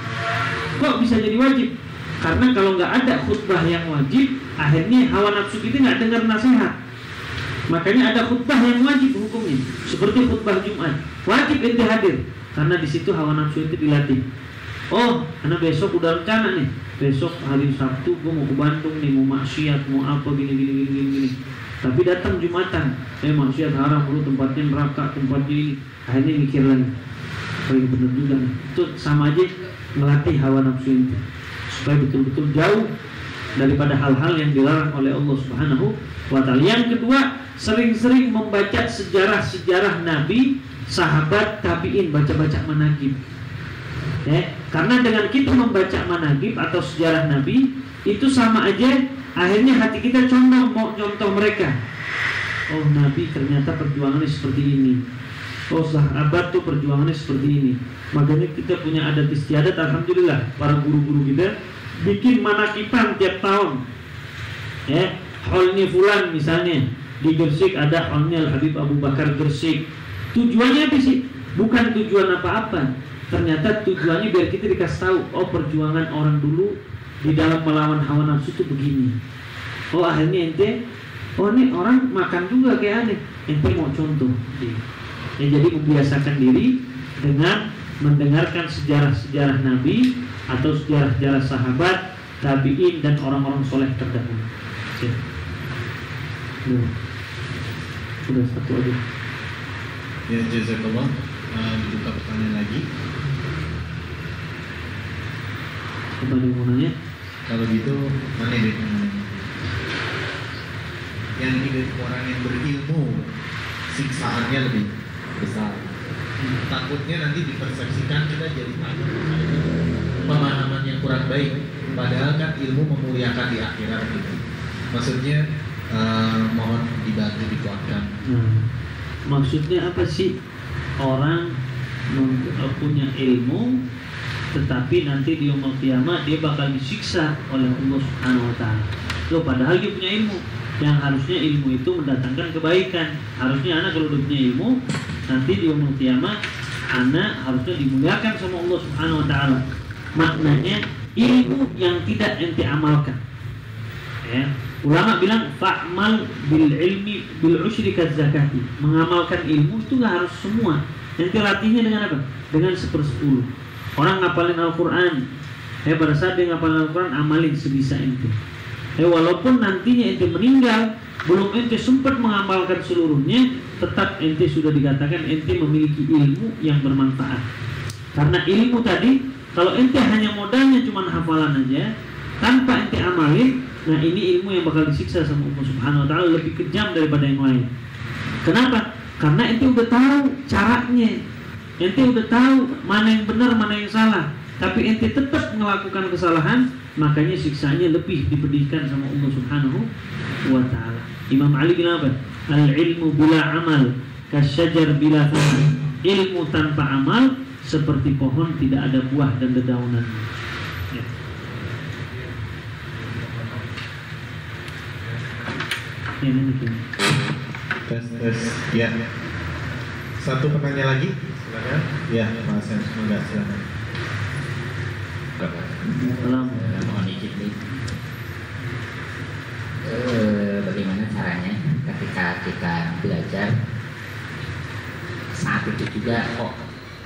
Kok bisa jadi wajib? Karena kalau nggak ada khutbah yang wajib, akhirnya hawa nafsu kita nggak dengar nasihat. Makanya ada khutbah yang wajib hukumnya, seperti khutbah Jumat, wajib ente hadir, karena di situ hawa nafsu itu dilatih. Oh, karena besok udah rencana nih, besok hari Sabtu gue mau ke Bandung nih, mau maksiat, mau apa gini. Tapi datang Jumatan, maksiat haram, lu tempatnya neraka, tempatnya ini. Akhirnya mikir lagi, oh bener juga nih. Itu sama aja melatih hawa nafsu itu, supaya betul-betul jauh daripada hal-hal yang dilarang oleh Allah Subhanahu wa ta'ala. Yang kedua, sering-sering membaca sejarah-sejarah Nabi, sahabat, tabi'in, baca-baca manaqib. Karena dengan kita membaca manaqib atau sejarah Nabi, itu sama aja akhirnya hati kita condong mau contoh mereka. Oh, Nabi ternyata perjuangannya seperti ini. Oh, sahabat tuh perjuangannya seperti ini. Makanya kita punya adat istiadat, alhamdulillah, para guru-guru kita bikin manaqiban tiap tahun. Holnya fulan misalnya di Gresik ada holnya Habib Abu Bakar Gresik. Tujuannya apa sih? Bukan tujuan apa-apa. ternyata tujuannya biar kita dikasih tahu, oh perjuangan orang dulu di dalam melawan hawa nafsu itu begini. Oh akhirnya ente, oh ini orang makan juga kayak aneh, ente mau contoh. Ya, jadi membiasakan diri dengan mendengarkan sejarah-sejarah Nabi atau sejarah-sejarah sahabat, tabi'in dan orang-orang soleh terdahulu. Sudah satu aja. Ya, jazakallah. Buka pertanyaan lagi. Apa yang mau nanya? Kalau gitu, mana yang yang hidup orang yang berilmu, siksaannya lebih besar. Takutnya nanti dipersepsikan kita jadi takut. Pemahaman yang kurang baik. Padahal kan ilmu memuliakan di akhirat gitu. Maksudnya mohon dibantu dikuatkan. Maksudnya apa sih? Orang punya ilmu, tetapi nanti di yaumul qiyamah dia bakal disiksa oleh Allah Subhanahu wa taala. Loh, padahal dia punya ilmu. Yang harusnya ilmu itu mendatangkan kebaikan. Harusnya anak kalau punya ilmu, nanti di yaumul qiyamah anak harusnya dimuliakan sama Allah Subhanahu wa taala. Maknanya ilmu yang tidak ente amalkan. Ya. Ulama bilang fa'mal bil ilmi bil usyri kazakati. Mengamalkan ilmu itu nggak harus semua. Ente latihnya dengan apa? Dengan 1/10. Orang ngapalin Al-Quran, pada saat dia ngapalin Al-Quran, amalin sebisa ente. Walaupun nantinya ente meninggal, belum ente sempat mengamalkan seluruhnya, tetap ente sudah dikatakan ente memiliki ilmu yang bermanfaat. Karena ilmu tadi, kalau ente hanya modalnya cuma hafalan aja, tanpa ente amalin, nah ini ilmu yang bakal disiksa sama Allah Subhanahu wa taala, lebih kejam daripada yang lain. Kenapa? Karena ente udah tahu caranya. Ente udah tahu mana yang benar, mana yang salah, tapi ente tetap melakukan kesalahan, makanya siksanya lebih dipedihkan sama Allah Subhanahu wa taala. Imam Ali bilang apa? Al-ilmu bila amal kasyajar bila thaman. Ilmu tanpa amal seperti pohon tidak ada buah dan dedaunan. Ya. Ini tes. Ya. Satu pertanyaan lagi. Silakan. Ya, Mas Sen, semoga silakan. Mohon izin nih. Bagaimana caranya ketika kita belajar saat itu juga kok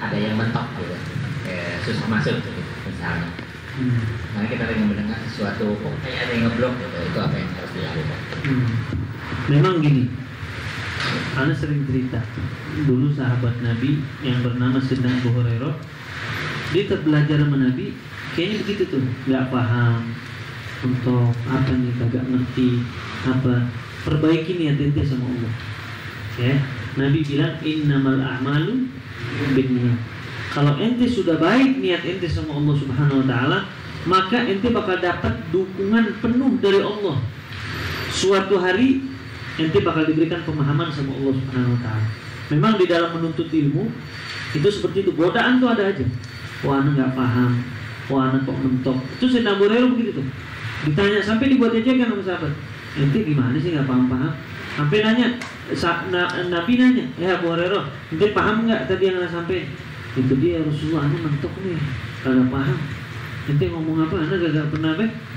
ada yang mentok gitu, susah masuk gitu, misalnya. Karena kita lagi mendengar sesuatu kok kayak ada yang ngeblok gitu, itu apa yang harus dilakukan? Memang gini, Ana sering cerita dulu sahabat Nabi yang bernama Sayyidina Abu Hurairah, dia belajar sama Nabi kayaknya begitu tuh, nggak paham untuk apa nih, kagak ngerti apa, perbaiki niat ente sama Allah. Ya, Nabi bilang innamal a'malu binniyat. Kalau ente sudah baik niat ente sama Allah Subhanahu wa taala, maka ente bakal dapat dukungan penuh dari Allah. Suatu hari ente bakal diberikan pemahaman sama Allah Subhanahu wa taala. Memang di dalam menuntut ilmu itu seperti itu, godaan tuh ada aja. Wah, anak nggak paham. Wah, anak kok mentok. Itu Sayyidina Abu Hurairah begitu tuh. Ditanya sampai dibuat ejekan sama sahabat. Ente gimana sih nggak paham-paham? Sampai nanya, Nabi nanya, Abu Hurairah, ente paham nggak tadi yang saya sampaikan? Itu dia, Rasulullah, anak mentok nih, kagak paham. Ente ngomong apa? Anak gak pernah